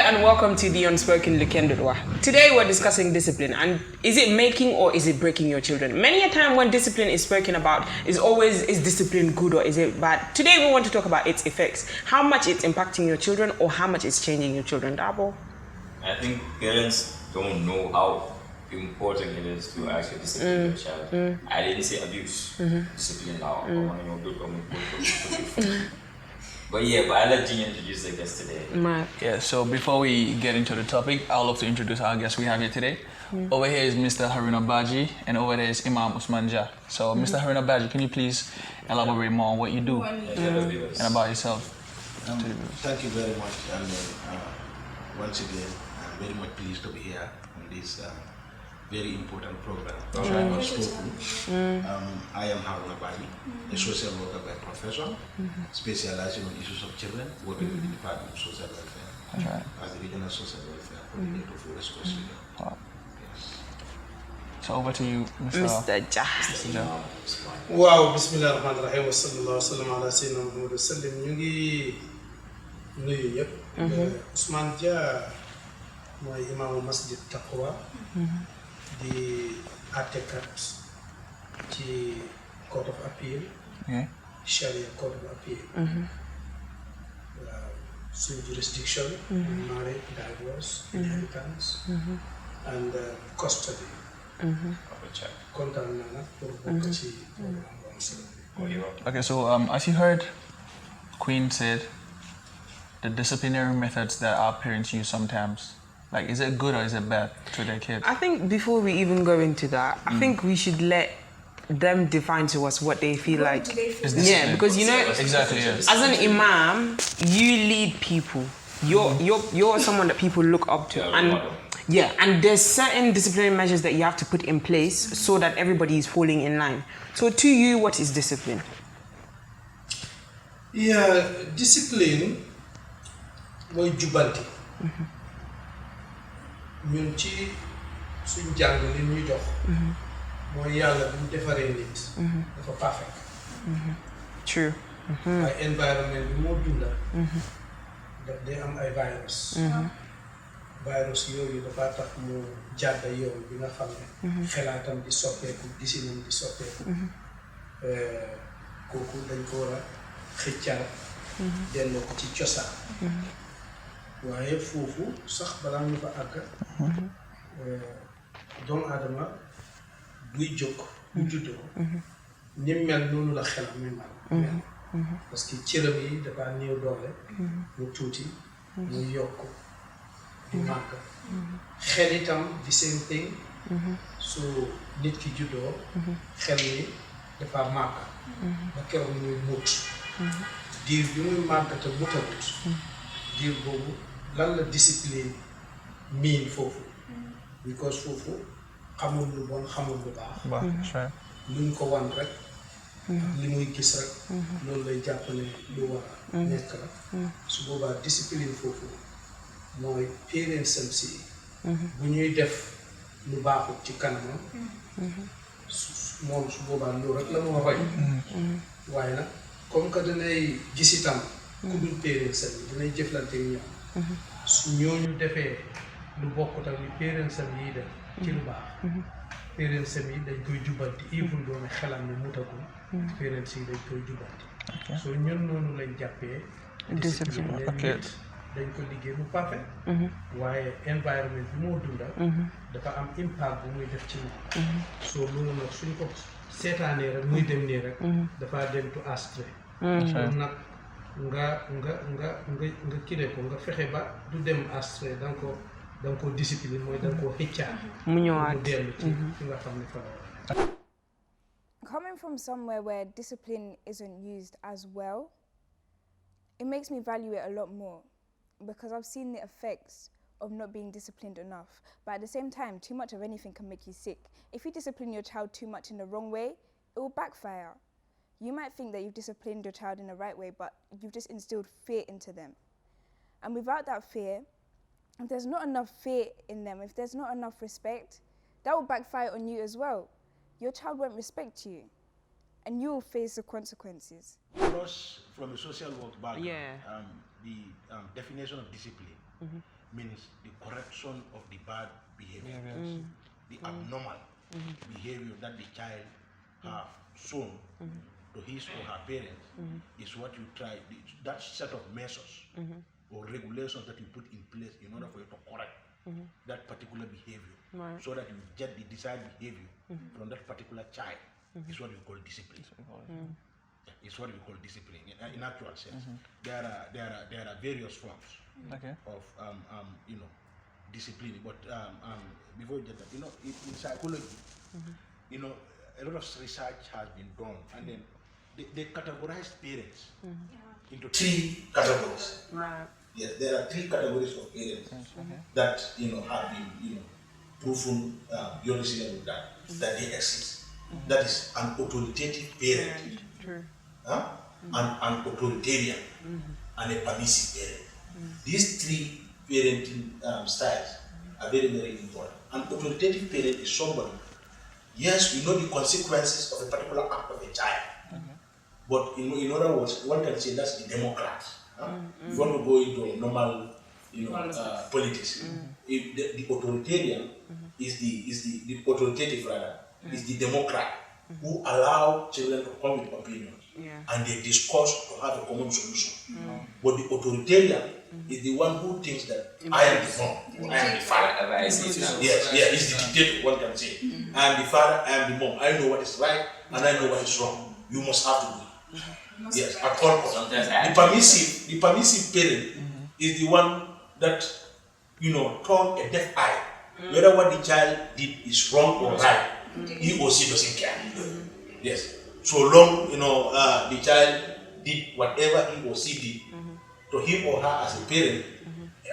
and welcome to the Unspoken-LKDW. Today we're discussing discipline and is it making or is it breaking your children? Many a time when discipline is spoken about is discipline good or is it bad? Today we want to talk about its effects, how much it's impacting your children or how much it's changing your children. Dabo? I think parents don't know how important it is to actually discipline your child. I didn't say abuse, discipline now. But I'll let Jean introduce the guest today. Yeah, so before we get into the topic, I'd love to introduce our guest we have here today. Over here is Mr. Haruna Baji, and over there is Imam Usman Jah. So, Mr. Haruna Baji, can you please elaborate more on what you do and about yourself? Thank you very much, and once again, I'm very much pleased to be here on this very important program. Unspoken. I am Haruna Baji, a social worker by profession, specializing on issues of children, working with the Department of Social Welfare as the Regional Social Welfare Coordinator for West Coast Region. Yes. So over to you, Mr. Jah. Wow, bismillah ar-Rahman ar-Rahim wa sallallahu sallam ala sayyidina Muhammad wa sallam. Ñu ngi nuyu yëpp. Ousmane Jah mooy imaamu masjid Taqwa di àttekat ci Court of Appeal, Sharia Court of Appeal. Suñ jurisdiction, marriage, divorce, inheritance, and custody. Kontaan naa nag pour bokk ci programme bu am solo. Okay, so as you heard, Queen said the disciplinary methods that our parents use sometimes, like, is it good or is it bad to their kids? I think before we even go into that, I think we should let them define to us what they feel like. Yeah, because you know, exactly. Yes. As an imam, you lead people. You're someone that people look up to, and there's certain disciplinary measures that you have to put in place so that everybody is falling in line. So to you, what is discipline? Yeah, discipline mooy jubanti. ñun ci suñ jàng li ñu jox mooy yàlla bu mu defaree nit dafa parfait. True. ay environnement bi moo dunda daf day am ay virus. Virus yooyu dafa tax mu jàdda yoon bi nga xam ne xelaatam di soppeeku gisinam di soppeeku. Kooku dañ ko war a xëccaat delloo ko ci cosaan. waaye foofu sax balaa ñu fa àgg doomu aadama buy jóg bu juddoo ni mel noonu la xelam mi mel parce que cëram yi dafa néew doole mu tuuti mu yokk di màgg xel itam di same thing su nit ki juddoo xel mi dafa màgg ba keroog muy mut diir bi muy màgg te mutagut diir boobu lan la discipline miin foofu because foofu xamul lu bon xamul lu baax luñ ko wan rek li muy gis rek loolu lay jàpp ne lu war a nekk la su boobaa discipline foofu mooy parents am si bu ñuy def lu baaxul ci kanamam moom su boobaa loolu rek la moo roy waaye nag comme que danay gis itam ku dul parents am yi danay jëflante ñoom su ñooñu defee lu bokkut ak li parents am yi def ci lu baax parents am yi dañ koy jubbanti even doone xelam ne mutagul parents yi dañ koy jubbanti so ñun noonu lañ jàppee discipline nit dañ ko liggéey bu parfait waaye environnement bi moo dunda dafa am impact bu muy def ci moom so loolu nag suñ ko seetaanee rek muy dem nii rek dafa dem to astray kon nag nga kile ko nga fexe ba du dem astray da nga ko discipline mooy da nga koo xëccaat mu ñëwaat mu dellu ci fi nga xam ne fa la war. Coming from somewhere where discipline isn't used as well, it makes me value it a lot more because I've seen the effects of not being disciplined enough. But at the same time, too much of anything can make you sick. If you discipline your child too much in the wrong way, it will backfire. You might think that you've disciplined your child in the right way, but you've just instilled fear into them. And without that fear, if there's not enough fear in them, if there's not enough respect, that will backfire on you as well. Your child won't respect you, and you will face the consequences. Plus, from a social work background, Yeah. The definition of discipline means the correction of the bad behavior, the abnormal behavior that the child have shown to his or her parents is what you try, that set of measures or regulations that you put in place in order for you to correct that particular behavior, so that you get the desired behavior from that particular child is what you call discipline. It's what we call discipline in actual sense. There are various forms of discipline. But before you get that, in psychology, a lot of research has been done, and then they categorize parents into 3 categories. Yes, there are 3 categories of parents that have been proven beyond that they exist. That is an authoritative parent. An authoritarian, and a permissive parent. These 3 parenting styles are very, very important. An authoritative parent is somebody, yes, we know the consequences of a particular act of a child, but in other words, one can say that's the Democrat. If you want to go into normal politics, if the authoritarian is the authoritative rather, is the Democrat who allow children to come with opinions. And they discuss to have a common solution. But the authoritarian is the one who thinks that I am the mom, I am the father. Yes, he's the dictator, one can say. I am the father, I am the mom. I know what is right and I know what is wrong. You must have to do it. Yes, at all points. The permissive parent is the one that turn a deaf eye. Whether what the child did is wrong or right, he or she doesn't care. Yes. So long, the child did whatever he or she did to him or her as a parent,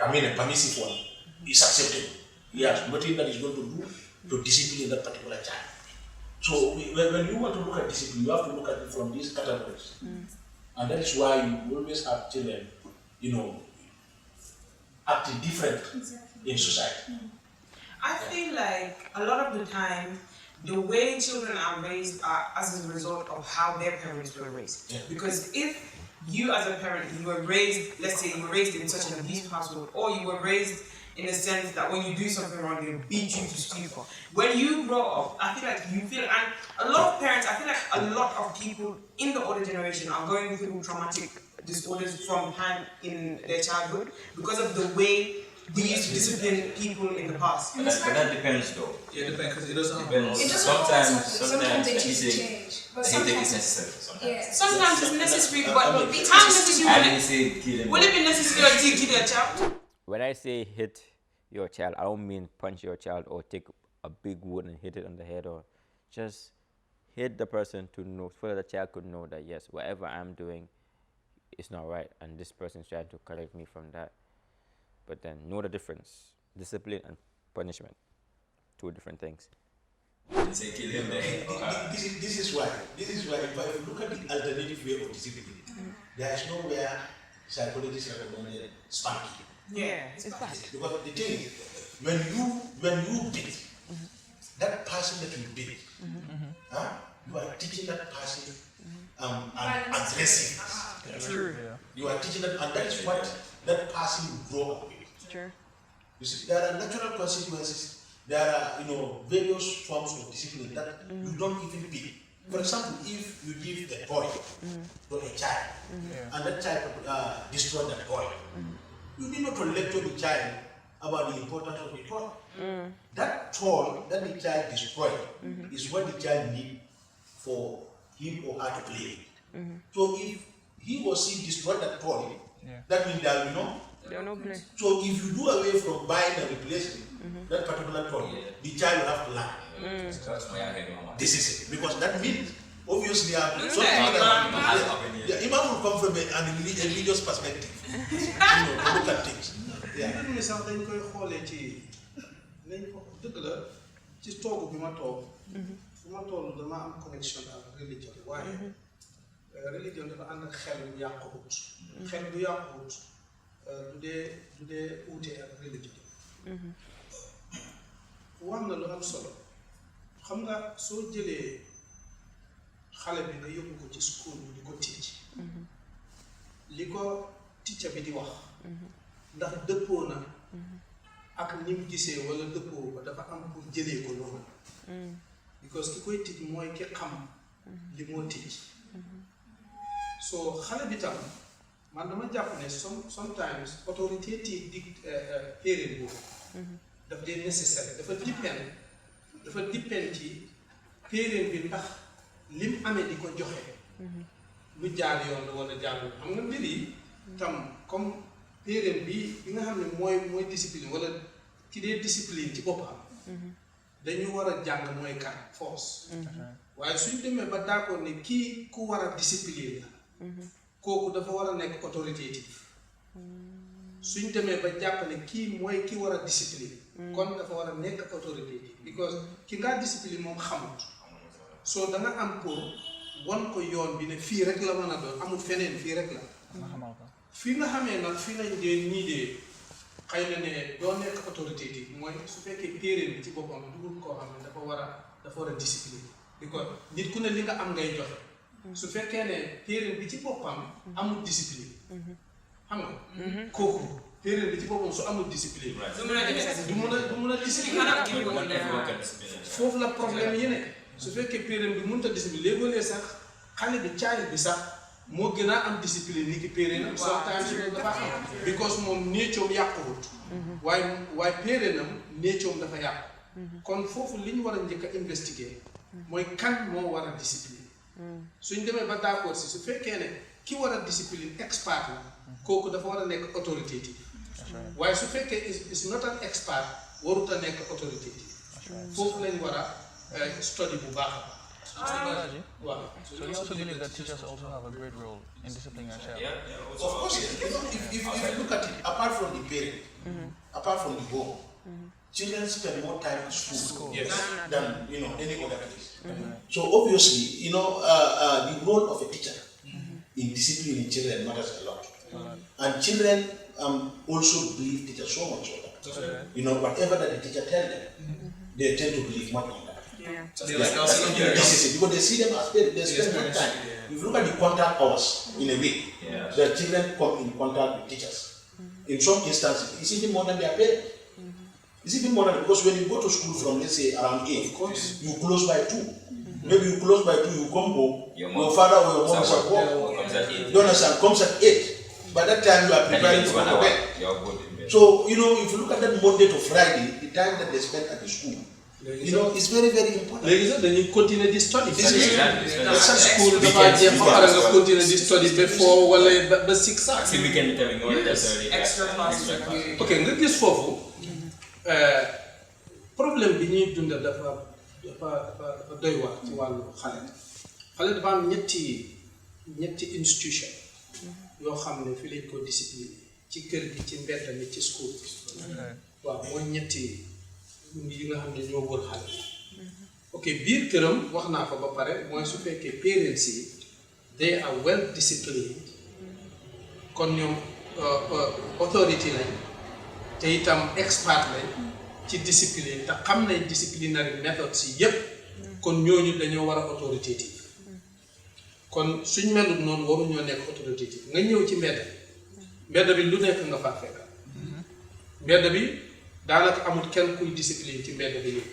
I mean a permissive one, is acceptable. He has nothing that is going to do to discipline that particular child. So when you want to look at discipline, you have to look at it from these categories. And that is why you always have children, acting different in society. I feel like a lot of the time, the way children are raised are as a result of how their parents were raised. Yeah. Because if you as a parent, you were raised, let's say you were raised in such an abusive household, or you were raised in a sense that when you do something wrong, they beat you to stupor. When you grow up, I feel like and a lot of parents, I feel like a lot of people in the older generation are going through traumatic disorders from time in their childhood because of the way we used to discipline people in the past. But that depends though. Yeah, it depends, because it doesn't Depends. Sometimes they change. But sometimes it's necessary. Sometimes it's necessary, but how necessary I didn't say kill him. will it be necessary to kill your child? When I say hit your child, I don't mean punch your child or take a big wood and hit it on the head, or just hit the person to know, so that the child could know that yes, whatever I'm doing is not right, and this person is trying to correct me from that. But then know the difference: discipline and punishment, 2 different things. Say kill him there. This is why if you look at the alternative way of discipline, there is nowhere psychologists recommend spanking. Yeah, it's bad. Because the thing is, when you beat that person that you beat, you are teaching that person aggressiveness. True. You are teaching that, and that is what that person will grow up with. True. You see, there are natural consequences. There are various forms of discipline that you don't even beat. For example, if you give a toy to a child, and that child destroys that toy, you need not to lecture the child about the importance of the toy. That toy that the child destroyed is what the child needs for him or her to play with. So if he or she destroyed that toy, that means there will be no play. So if you do away from buying and replacing that particular toy, the child will have to learn. This is it. Because that means, obviously, the imam will come from a religious perspective. To look at things. Ñu sax dañ koy xoolee ci nañ ko dëgg la ci toogu bi ma toog fu ma toll dama am connexion ak religion waaye religion dafa ànd ak xel bu yàquwut xel bu yàquwut du dee uute ak religion wax na lu am solo xam nga soo jëlee xale bi nga yóbbu ko ci school bi di ko teach li ko teacher bi di wax ndax dëppoo na ak ni mu gisee wala dëppoo ba dafa am pour jëlee ko noonu because ki koy tij mooy ki xam li moo tij so xale bi tam man dama jàpp ne sometimes autorité ti dig parent boobu daf dee nécessaire dafa depend ci parent bi ndax lim amee di ko joxe lu jaar yoon la wala jaarul xam nga mbir yi tam comme parent bi nga xam ne mooy discipline wala ki dee discipline ci boppam dañu war a jàng mooy kan force waaye suñ demee ba d'accord ne kii ku war a discipline la kooku dafa war a nekk autoritative suñ demee ba jàpp ne kii mooy ki war a discipline kon dafa war a nekk autoritative because ki ngaa discipline moom xamut soo da nga am pour wan ko yoon bi ne fii rek la mën a doon amul feneen fii rek la fii nga xamee nag fii lañ dee nii dee xëy na ne doo nekk autoritative mooy su fekkee parent bi ci boppam dugul koo xam ne dafa war a discipline because nit ku ne li nga am ngay joxe su fekkee ne parent bi ci boppam amul discipline xam nga kooku parent bi ci boppam su amul discipline du mun a discipline foofu la problème yi nekk su fekkee parent bi mënut a discipline léegoo-lee sax xale bi child bi sax moo gën a am discipline ni ki parent am sometimes dafa am because moom nature yàquwut waaye parent am nature dafa yàqu kon foofu li ñu war a njëkk a investiguer mooy kan moo war a discipline suñ demee ba d'accord si su fekkee ne ki war a discipline expert la kooku dafa war a nekk autoritative waaye su fekkee is not an expert warut a nekk autoritative foofu lañ war a study bu baax Wow. So you also believe that teachers also have a great role in disciplining a child? Of course, if you look at it, apart from the parent, apart from the home, children spend more time at school than any other place. So obviously, the role of a teacher in disciplining children matters a lot. And children also believe teachers so much so that whatever that the teacher tells them, they tend to believe much on that. Because they see them as parents, they spend more time. If you look at the contact hours in a week, the children come in contact with teachers. In some instances, it's even more than their parents. It's even more than because when you go to school from, let's say, around 8, you close by 2. Maybe you close by 2, you come home, your father or your mom is at work. You understand? Comes at 8. By that time, you are preparing to go to bed. So, if you look at that Monday to Friday, the time that they spend at the school, it's very, very important. Then you continue this study. School, continue this study before 6 hours. See, we can be telling you that's Extra classes. Okay, nga gis foofu problème bi ñuy dund dafa doy waar ci wàllu xale dafa am ñetti institution yoo xam ne fi lañ ko discipline ci kër gi ci mbedd mi ci school waaw mooy ñetti yi nga xam ne ñoo wër xale ok biir këram wax naa ko ba pare mooy su fekkee parents yi they are well disciplined kon ñoom authority lañ te itam expert lañ ci discipline te xam nañ disciplinary methods yi yépp kon ñooñu dañoo war a autoritative kon suñ melut noonu waruñoo nekk autoritative nga ñëw ci mbedd bi lu nekk nga faa fekk mbedd bi daanaka amul kenn kuy discipline ci mbedd bi yëpp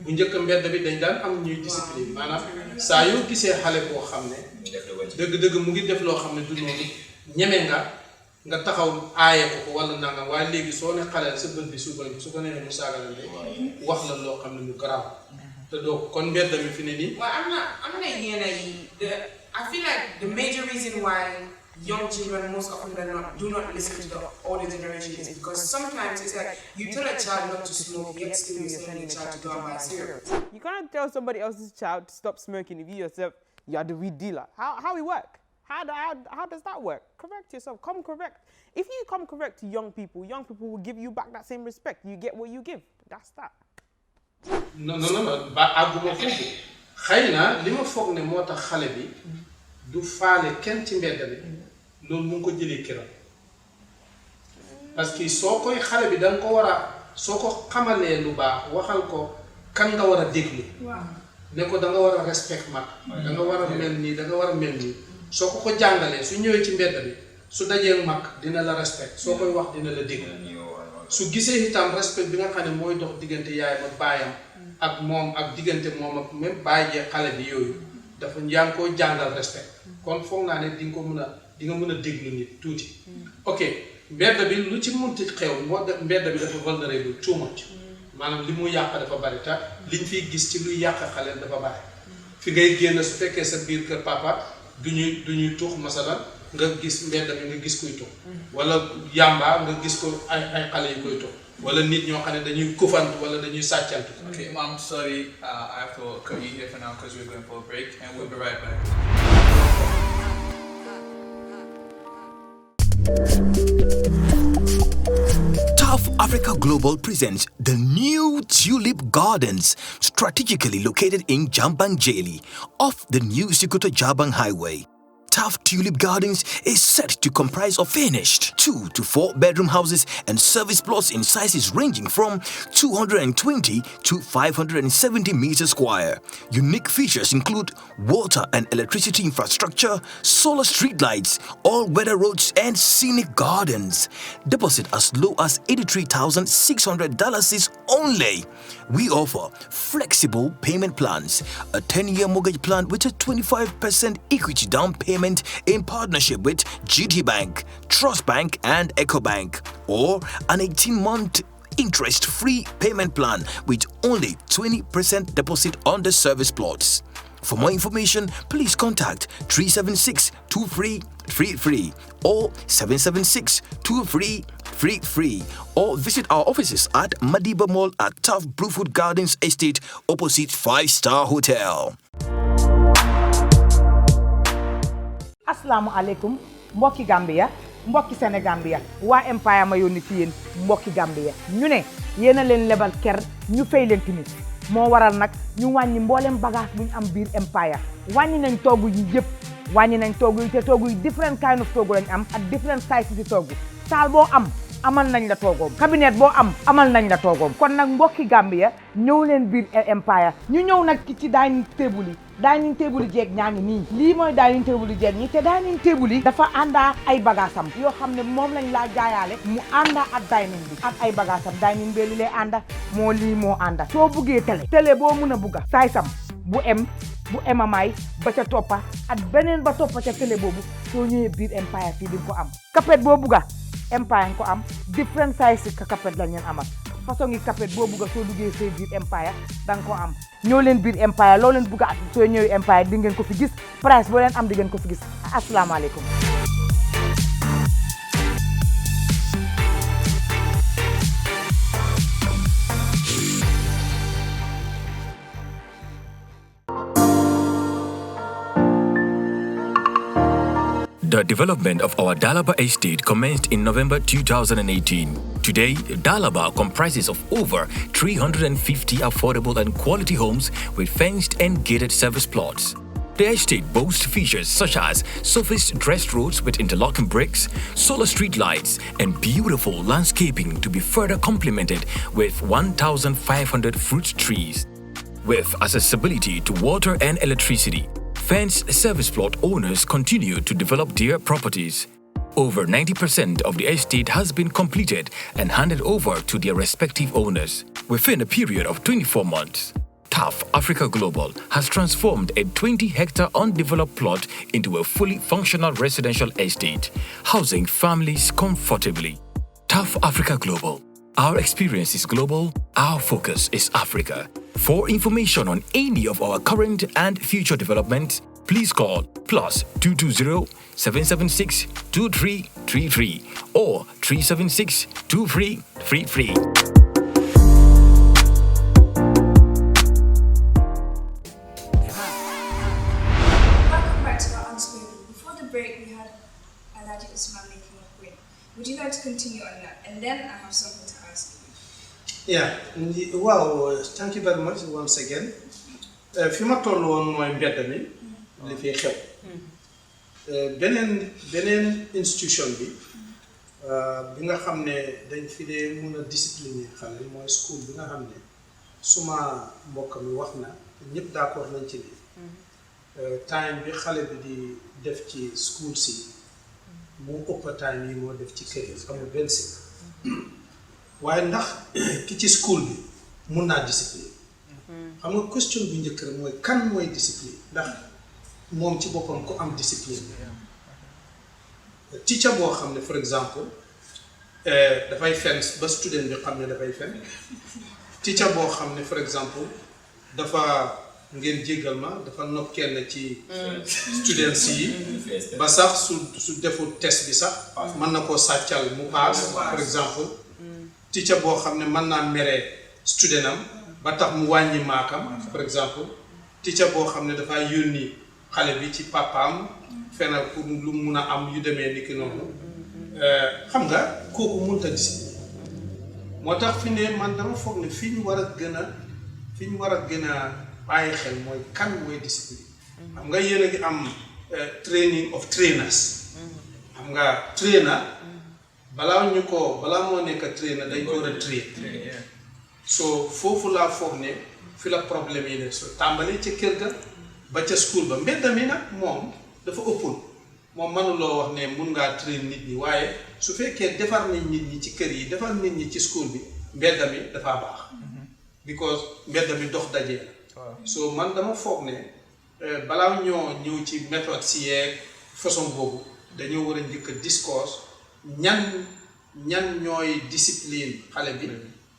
bu njëkk mbedd bi dañ daan am ñuy discipline maanaam saa yoo gisee xale boo xam ne dëgg-dëgg mu ngi def loo xam ne du noonu ñeme nga taxaw aaye ko wala nangam waaye léegi soo ne xaleel sa bët bi su ko nee mu saagalante wax la loo xam ne mu garaaw te doo kon mbedd mi fi ne nii. Well, I'm not I feel like the major reason why young children most often do not listen to the older generation is because sometimes it's like you tell a child not to smoke, yet still you're telling a child to go and buy cigarettes. You can't tell somebody else's child to stop smoking if you yourself you are the weed dealer. How it work? How does that work? Correct yourself. Come correct. If you come correct to young people will give you back that same respect. You get what you give. That's that. non ba àgguma foofu xëy na li ma foog ne moo tax xale bi du faale kenn ci mbedd bi loolu mu ngi ko jëlee këram parce que soo koy xale bi danga ko war a soo ko xamalee lu baax waxal ko kan nga war a déglu ne ko da nga war a respect mag da nga war a mel nii da nga war a mel nii soo ko jàngalee su ñëwee ci mbedd bi su dajee mag dina la respect soo koy wax dina la déglu su gisee itam respect bi nga xam ne mooy dox diggante yaay ba baayam ak moom ak diggante moom ak même baay jee xale bi yooyu dafa yaa ngi koo jàngal respect kon foog naa ne di nga mën a déglu nit tuuti ok mbedd bi lu ci munti xew mbedd bi dafa vulnérable too much maanaam li mu yàq dafa bari te liñ fiy gis ci luy yàq xale dafa bari fi ngay génn su fekkee sa biir kër papa du ñuy tux masalan nga gis mbedd mi nga gis kuy tux wala yamba nga gis ko ay xale yu koy tux wala nit ñoo xam ne dañuy kufantu wala dañuy sàccantu. Okay, Mom, sorry, I have to cut you here for now because we're going for a break and we'll be right back. Tough Africa Global presents the new Tulip Gardens, strategically located in Jambanjeli, off the new Sikuto Jabang Highway. Tough Tulip Gardens is set to comprise of finished 2 to 4 bedroom houses and service plots in sizes ranging from 220 to 570 meters square. Unique features include water and electricity infrastructure, solar streetlights, all-weather roads, and scenic gardens. Deposit as low as $83,600 is only. We offer flexible payment plans, a 10-year mortgage plan with a 25% equity down payment in partnership with GT Bank, Trust Bank, and EcoBank, or an 18-month interest-free payment plan with only 20% deposit on the service plots. For more information, please contact 376-2333 or 776-2333 or visit our offices at Madiba Mall at Tough Bluefoot Gardens Estate opposite 5-Star Hotel. Assalamu alaikum, mbokki Gambia, mbokki Senegambia, waa Empire ma yónni ci yéen mbokki Gambia. ñu ne yéen a leen lebal ker ñu fay leen tamit moo waral nag ñu wàññi mboolem bagage bu ñu am biir Empire wàññi nañ toogu yi yëpp wàññi nañ toogu yi te toogu yi different kind of toogu lañ am ak different size ci toogu saal boo am amal nañ la toogoom cabinet boo am amal nañ la toogoom kon nag mbokki Gambia ñëw leen biir Empire ñu ñëw nag ci dining table yi dining table yi jeeg ñaa ngi nii lii mooy dining table yi jeeg ñi te dining table yi dafa àndaa ay bagaasam yoo xam ne moom lañ laa jaayaale mu àndaa ak dining bi ak ay bagaasam dining bi li lay ànda moo lii moo ànda soo buggee télé boo mun a bugga saay sam bu emamaay ba ca toppa ak beneen ba toppa ca télé boobu soo ñëwee biir Empire fii di ko am kapet boo bugga Empire ko am different size ka kapet la ñeen amal façon yi kapet boo bugga soo duggee see biir Empire danga ko am ñoo leen biir Empire loo leen bugga soo ñëwee Empire di ngeen ko fi gis price boo leen am di ngeen ko fi gis asalaamaaleykum. The development of our Dalaba estate commenced in November 2018. Today, Dalaba comprises of over 350 affordable and quality homes with fenced and gated service plots. The estate boasts features such as surfaced dressed roads with interlocking bricks, solar street lights, and beautiful landscaping to be further complemented with 1,500 fruit trees. With accessibility to water and electricity, fenced service plot owners continue to develop their properties. Over 90% of the estate has been completed and handed over to their respective owners within a period of 24 months. Tough Africa Global has transformed a 20-hectare undeveloped plot into a fully functional residential estate, housing families comfortably. Tough Africa Global. Our experience is global, our focus is Africa. For information on any of our current and future developments, please call +220 776 2333 or 376 2333. Welcome back to our Unspoken. Before the break, we had Alhaji Usman making a point. Would you like to continue on that? And then I have something to ask you. Yeah, wow, thank you very much once again. Fi ma toll woon mooy mbedd mi li fi xew beneen institution bi nga xam ne dañ fi dee mun a discipliner xale mooy school bi nga xam ne suma mbokk mi wax na ñëpp d'accord nañ ci ne time bi xale bi di def ci school si mu ëpp time yi moo def ci kër yi amul benn si waaye ndax ki ci school bi mun naa discipline xam nga question bu njëkk rek mooy kan mooy discipline ndax moom ci boppam ku am discipline teacher boo xam ne for exemple dafay fen ba student bi xam ne dafay fen teacher boo xam ne for exemple dafa ngeen jéggal ma dafa nopp kenn ci students yi ba sax su deful test bi sax mën na koo sàccal mu paas for exemple teacher boo xam ne mën naa mere student am ba tax mu wàññi maakam par exemple teacher boo xam ne dafay yónni xale bi ci papaam fenal pour lu mun a am yu demee ni ki noonu xam nga kooku mënut a discipline moo tax fi ne man dama foog ne fi ñu war a gën a bàyyi xel mooy kan mooy discipline xam nga yéen a ngi am training of trainers xam nga trainer balaa moo nekk trainer dañ ko war a train so foofu laa foog ne fi la problème yi ne so tàmbali ca kër ga ba ca school ba mbedd mi nag moom dafa ëppul moom mënuloo wax ne mun ngaa train nit ñi waaye su fekkee defar nañ nit ñi ci kër yi defar nit ñi ci school bi mbedd mi dafaa baax because mbedd mi dox dajee la so man dama foog ne balaa ñoo ñëw ci méthode si yeeg façon boobu dañoo war a njëkk a discours ñan ñooy discipline xale bi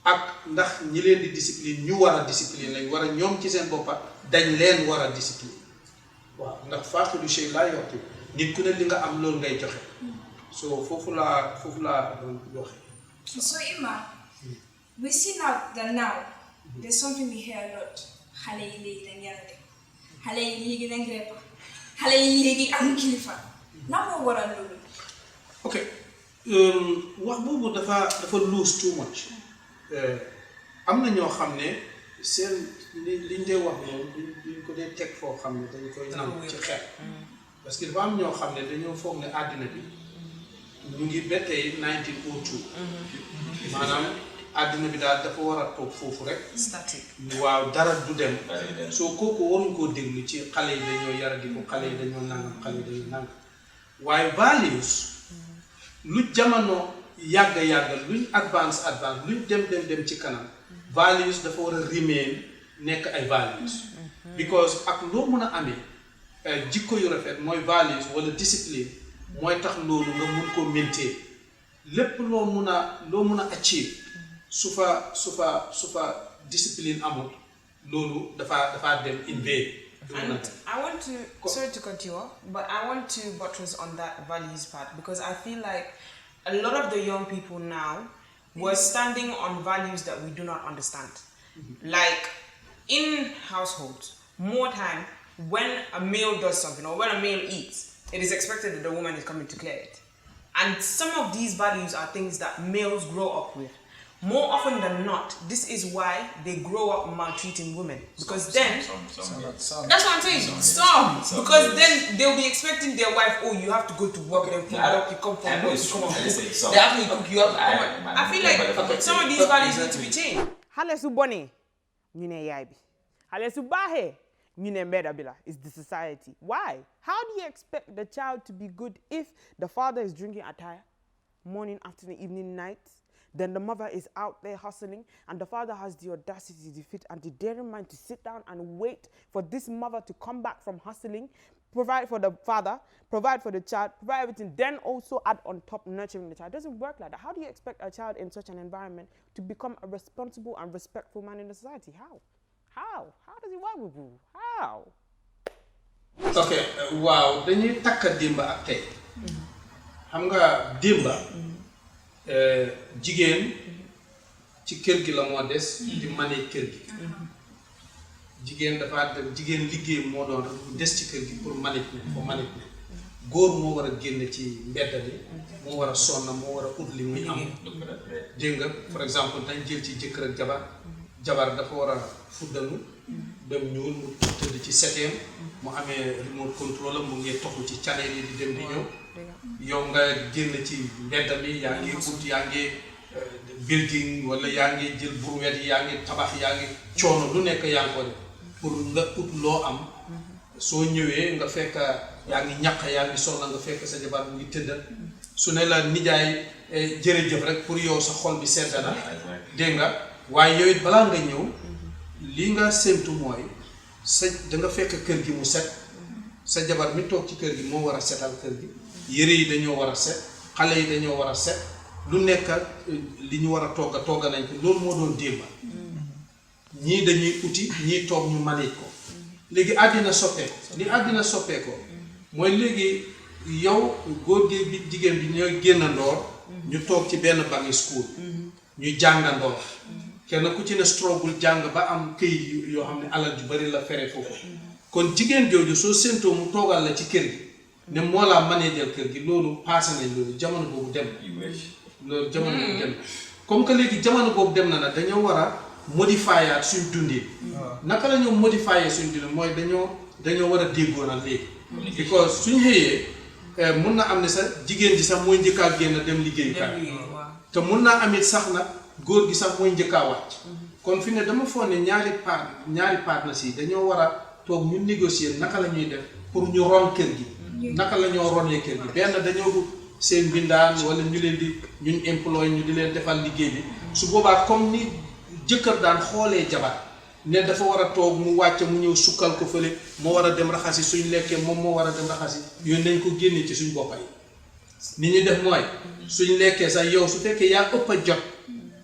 ak ndax ñi leen di discipline ñu war a discipline lañ war a ñoom ci seen boppa dañ leen war a discipline waaw ndax faaqidu shay laa yu'ti nit ku ne li nga am loolu ngay joxe so foofu laa doon joxe. So Imam, we see now that there's something we hear a lot. Xale yi léegi dañ yarate xale yi léegi dañ repa xale yi léegi am kilifa lan moo waral loolu. ok wax boobu dafa lose too much am na ñoo xam ne seen liñ dee wax noonu duñ ko dee teg foo xam ne dañ koy nangu ci xel parce que dafa am ñoo xam ne dañoo foog ne àddina bi ñu ngi ba tey 1902 maanaam àddina bi daal dafa war a toog foofu rek statique waaw dara du dem soo kooku waruñ koo déglu ci xale yi dañoo yara di ko xale yi dañoo nangam xale yi dañoo nangam waaye values lu jamono yàgg luñ advance luñ dem ci kanam values dafa war a remain nekk ay values because ak loo mun a amee jikko yu rafet mooy values wala discipline mooy tax loolu nga mun koo maintain lépp loo mun a achieve su fa discipline amul loolu dafa dem in vain. And I want to, sorry to cut you off, but I want to buttress on that values part because I feel like a lot of the young people now were standing on values that we do not understand. Like in households, more time when a male does something or when a male eats, it is expected that the woman is coming to clear it. And some of these values are things that males grow up with. More often than not, this is why they grow up maltreating women. Because that's what I'm saying. Some. Because then they'll be expecting their wife, oh, you have to go to work and pick up, you come from work, you come home. They have to cook, you have to come. I feel like some of these values need to be changed. Hale su boni, ñu ne yaay bi. Hale su baaxee, ñu ne mbedda bi la. It's the society. Why? How do you expect the child to be good if the father is drinking attire, morning, afternoon, evening, night? Then the mother is out there hustling and the father has the audacity, the fit and the daring mind to sit down and wait for this mother to come back from hustling, provide for the father, provide for the child, provide everything, then also add on top nurturing the child. It doesn't work like that. How do you expect a child in such an environment to become a responsible and respectful man in the society? How does it work with you? How? Okay, wow, dañuy takka dimba ak tey. Xam nga dimba jigéen ci kër gi la moo des di manee kër gi jigéen liggéey moo doon des ci kër gi pour management góor moo war a génn ci mbedd bi moo war a sonn moo war a ut li muy am dégg nga par exemple dañ jël ci jëkkër ak jabar dafa war a fuddalu dem ñuul mu tëdd ci seteem mu amee remote control mu ngi toxu ci channel yi di dem di ñëw yow nga génn ci mbedd mi yaa ngi ut yaa ngi building wala yaa ngi jël brouette yi yaa ngi tabax yaa ngi coono lu nekk yaa ngi ko def pour nga ut loo am soo ñëwee nga fekk yaa ngi ñaq yaa ngi soxla nga fekk sa jabar mu ngi tëddal su ne la nijaay jërëjëf rek pour yow sa xol bi sedd na dégg nga waaye yow it balaa nga ñëw li nga séntu mooy sa da nga fekk kër gi mu set sa jabar mi toog ci kër gi moo war a setal kër gi yére yi dañoo war a set xale yi dañoo war a set lu nekk li ñu war a togga nañ ko loolu moo doon démba ñii dañuy uti ñii toog ñu manage ko léegi àddina soppeeko li àddina soppeeko mooy léegi yow góor gi bi jigéen bi ñooy génnandoor ñu toog ci benn bangi school ñu jàngandoor kenn ku ci ne struggle jàng ba am këyit yoo xam ne alal ju bari la fere foofu kon jigéen jooju soo séentoo mu toogal la ci kër gi ne moo laa manageel kër gi loolu passé nañ loolu jamono boobu dem loolu jamono boobu dem comme que léegi jamono boobu dem na nag dañoo war a modifier suñ dundin naka la ñoo modifier suñ dundin mooy dañoo war a déggoo nag léegi because suñ xëyee mun na am ne sax jigéen ji sax mooy njëkkaa génn dem liggéeyukaay te mun naa amit sax nag góor gi sax mooy njëkkaa wàcc kon fi ne dama foog ne ñaari partners yi dañoo war a toog ñu négocier naka la ñuy def pour ñu ron kër gi naka la ñoo ronee kër gi benn dañoo dugg seen bindaan wala ñu leen di ñun employé ñu di leen defal liggéey bi su boobaa comme ni jëkkër daan xoolee jabar ne dafa war a toog mu wàcc mu ñëw sukkal ko fële moo war a dem raxasi suñ lekkee moom moo war a dem raxasi yooyu nañ ko génne ci suñ boppa yi ni ñuy def mooy suñ lekkee sax yow su fekkee yaa ëpp a jot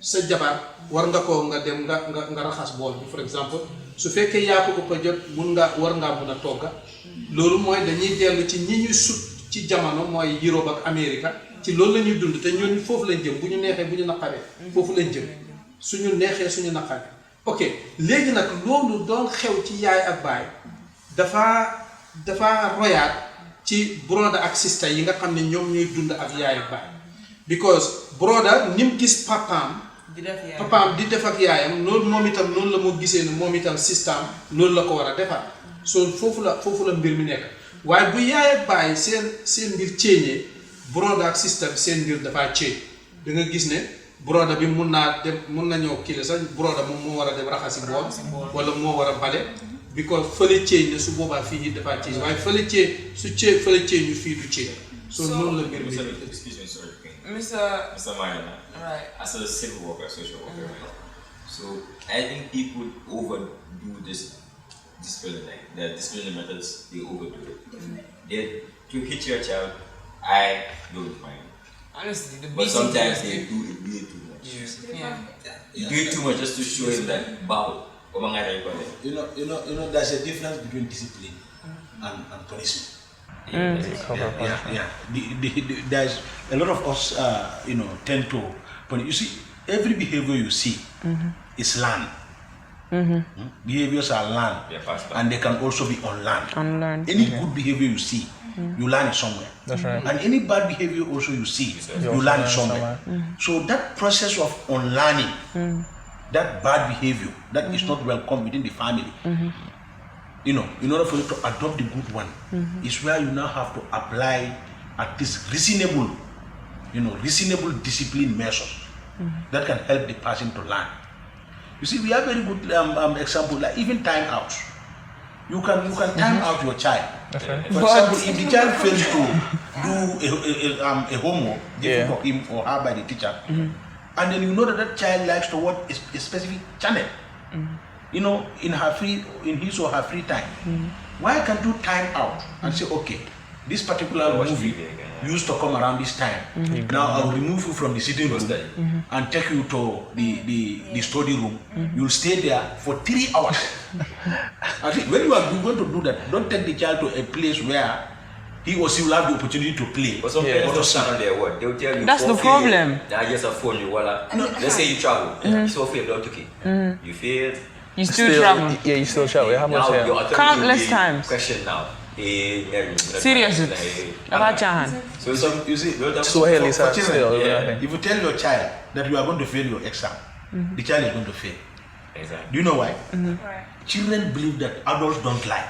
sa jabar war nga ko nga dem nga raxas bool bi par exemple su fekkee yaa ko ëpp a jot war ngaa mun a togga loolu mooy dañuy dellu ci ñi ñuy sut ci jamono mooy Europe ak Amérique ci loolu la ñuy dund te ñun foofu lañ jëm bu ñu neexee bu ñu naqaree foofu lañ jëm suñu neexee suñu naqaree ok léegi nag loolu doon xew ci yaay ak baay dafa royaat ci broda ak sista yi nga xam ne ñoom ñuy dund ak yaay ak baay because broda ni mu gis papaam di def ak yaayam loolu moom itam noonu la moo gisee ne moom itam sistaam loolu la ko war a defar so foofu la mbir mi nekk waaye bu yaay ak baay seen mbir ceeñee broda ak sista bi seen mbir dafaa ceeñ da nga gis ne broda bi mun na ñëw kii la sax broda moom moo war a dem raxasi bool wala moo war a bale bi ko fële ceeñ ne su boobaa fii it dafaa ceeñ waaye fële ceeñ ñu fii du ceeñ so noonu la mbir mi Mr. Marina, right. As a civil worker, social worker, right? So I think people overdo this disciplinary. The disciplinary methods, they overdo it. To hit your child, I don't mind. Honestly, but sometimes they do it way too much. Yeah. Do it too much just to show him that bow. You know, there's a difference between discipline and punishment. There's a lot of us, tend to. But you see, every behavior you see is learned. Behaviors are learned, and they can also be unlearned. Any good behavior you see, you learn it somewhere. That's right. And any bad behavior also you see, you learn it somewhere. So that process of unlearning, that bad behavior, that is not welcome within the family. In order for you to adopt the good one, is where you now have to apply at least reasonable discipline measures that can help the person to learn. You see, we have very good example, like even time outs. You can time out your child. That's right. For example, if the child fails to do a homework given for him or her by the teacher, and then you know that child likes to watch a specific channel, in his or her free time, why can't you time out and say, okay, this particular movie used to come around this time. Now I'll remove you from the sitting room and take you to the study room. You'll stay there for 3 hours. I think when you are going to do that, don't take the child to a place where he or she will have the opportunity to play. But some parents don't stand on their word. They'll tell you. That's the problem. I just have phone you. Let's say you travel. You still fail, don't take it. You failed. You still travel. Yeah, you still travel. How much? Countless times. Question now. Seriously. About Jahan. So you see, Swahili, for children, still, if you tell your child that you are going to fail your exam, the child is going to fail. Exactly. Do you know why? Children believe that adults don't lie.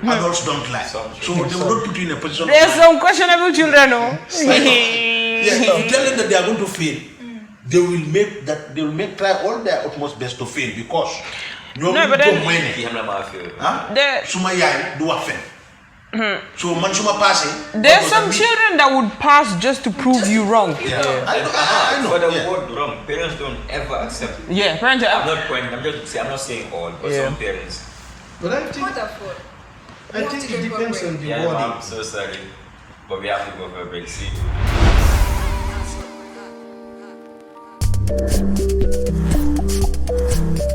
Adults don't lie. So they will not put you in a position. There's some questionable children, no? Yes, if you tell them that they are going to fail, they will try all their utmost best to fail because no, but then suma yaay du wax fen So man suma passé. There's some children that would pass just to prove you wrong. Yeah. I know. For the word wrong, parents don't ever accept it. Yeah, parents are. I'm not saying all, but some parents. But I think it depends on the Yeah, wording. I'm so sorry, but we have to go for a break. See.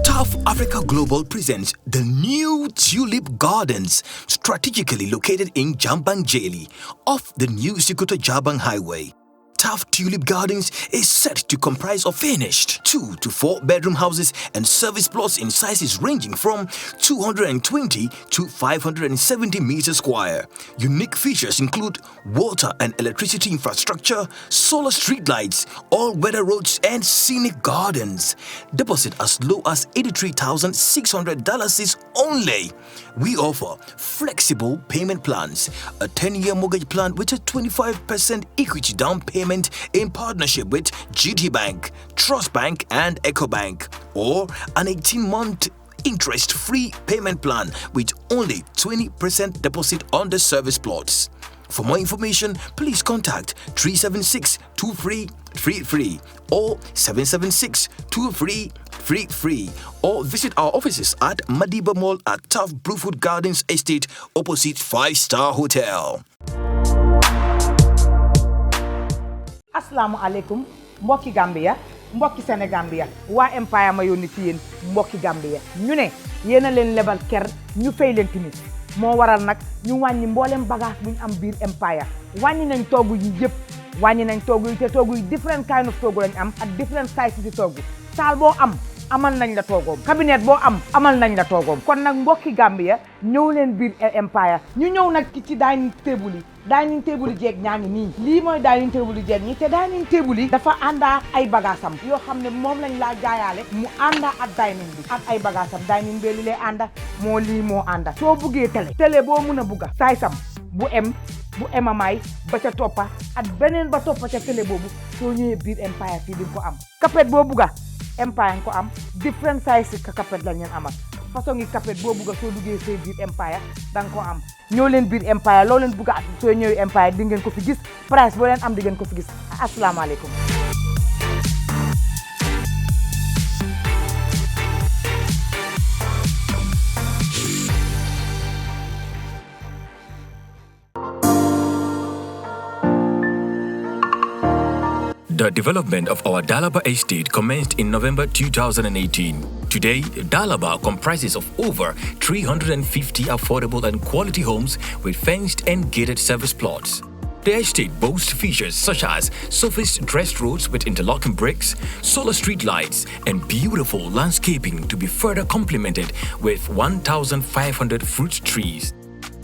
Tough Africa Global presents the new Tulip Gardens, strategically located in Jambang-Jeli, off the new Sikuta-Jabang Highway. Tough Tulip Gardens is set to comprise of finished 2 to 4 bedroom houses and service plots in sizes ranging from 220 to 570 meters square. Unique features include water and electricity infrastructure, solar streetlights, all-weather roads, and scenic gardens. Deposit as low as $83,600 is only. We offer flexible payment plans, a 10-year mortgage plan with a 25% equity down payment in partnership with GT Bank, Trust Bank, and EcoBank, or an 18-month interest-free payment plan with only 20% deposit on the service plots. For more information, please contact 376-2333 or 776-2333 or visit our offices at Madiba Mall at Tough Bluefoot Gardens Estate opposite 5-Star Hotel. Assalamu alaikum, mbokki Gambia, mbokki Senegambia, waa Empire ma yónni ci yéen mbokki Gambia. ñu ne yéen a leen lebal ker ñu fay leen tamit moo waral nag ñu wàññi mboolem bagage bu ñu am biir Empire wàññi nañ toogu yi yëpp wàññi nañ toogu yi te toogu yi different kind of toogu lañ am ak different size ci toogu saal boo am amal nañ la toogoom cabinet boo am amal nañ la toogoom kon nag mbokki Gambia ñëw leen biir Empire ñu ñëw nag ci dining table yi dining table yi jeeg ñaa ngi nii lii mooy dining table yi jeeg ñi te dining table yi dafa àndaa ay bagaasam yoo xam ne moom lañ laa jaayaale mu àndaa ak dining bi ak ay bagaasam dining bi li lay ànda moo lii moo ànda soo buggee télé boo mun a bugga saay sam bu emamaay ba ca toppa ak beneen ba toppa ca télé boobu soo ñëwee biir Empire fii di ko am kapet boo bugga Empire ko am different size ka kapet la ñeen amal façon ngi kapet boo bugga soo duggee see biir Empire danga ko am ñoo leen biir Empire loo leen bugga soo ñëwee Empire di ngeen ko fi gis price boo leen am di ngeen ko fi gis asalaamaaleykum. The development of our Dalaba estate commenced in November 2018. Today, Dalaba comprises of over 350 affordable and quality homes with fenced and gated service plots. The estate boasts features such as surfaced dressed roads with interlocking bricks, solar street lights, and beautiful landscaping to be further complemented with 1,500 fruit trees.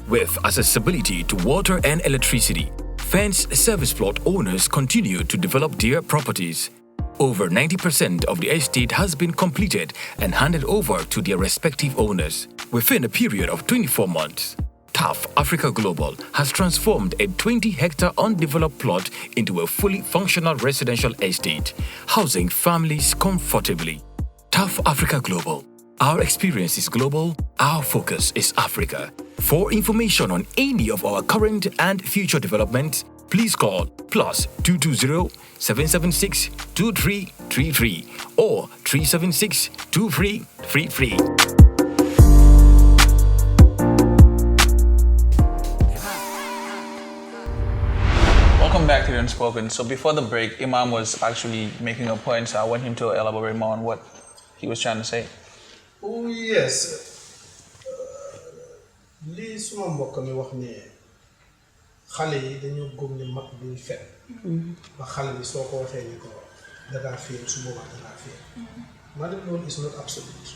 With accessibility to water and electricity, fenced service plot owners continue to develop their properties. Over 90% of the estate has been completed and handed over to their respective owners within a period of 24 months. Tough Africa Global has transformed a 20-hectare undeveloped plot into a fully functional residential estate, housing families comfortably. Tough Africa Global. Our experience is global, our focus is Africa. For information on any of our current and future developments, please call +220 776 2333 or 376 2333. Welcome back to the Unspoken. So before the break, Imam was actually making a point, so I want him to elaborate more on what he was trying to say. Oh yes. Lii suma mbokk mi wax ne xale yi dañoo gëm ne mag duñ fen ba xale bi soo ko waxee ni ko dangaa féer su boobaa dangaa féer maa def loolu is not absolute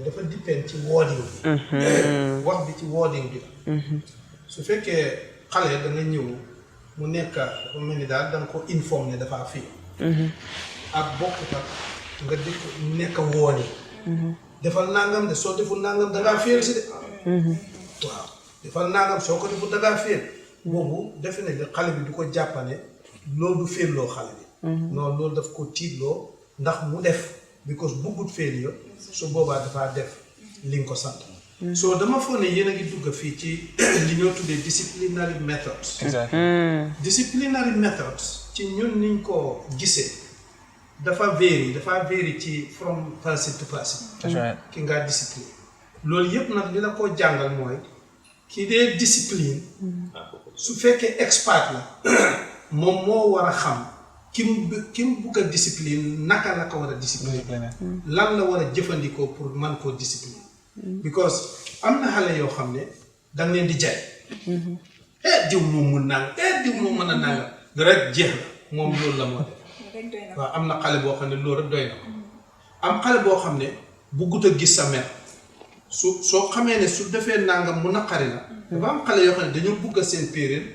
dafa depend ci wording bi wax bi ci wording bi la su fekkee xale da nga ñëw mu nekk dafa mel ni daal da nga ko informe ne dafaa féer ak bokkut ak nga dëkk nekk wooni defal nangam de soo deful nangam dangaa féer si de waaw defal nangam soo ko deful dangaa féer boobu defe ne xale bi du ko jàppane loolu du féerloo xale bi non loolu daf ko tiitloo ndax mu def because buggut failure su boobaa dafaa def li nga ko sant so dama foog ne yéen a ngi dugg fii ci li ñoo tuddee disciplinary methods. Disciplinary methods ci ñun niñ ko gisee dafa vary ci from person to person. ki nga discipline loolu yëpp nag li la ko jàngal mooy ki dee discipline su fekkee expert la moom moo war a xam ki mu bugg a discipline naka la ko war a discipline lan la war a jëfandikoo pour man koo discipline because am na xale yoo xam ne danga leen di jaay diw moom mun nang diw moom mën a nanga rek jeex la moom loolu la moo def waaw am na xale boo xam ne loolu rek doy na ko am xale boo xam ne buggut a gis sa mer soo xamee ne su defee nangam mu naqari la dafa am xale yoo xam ne dañoo bugg a seen période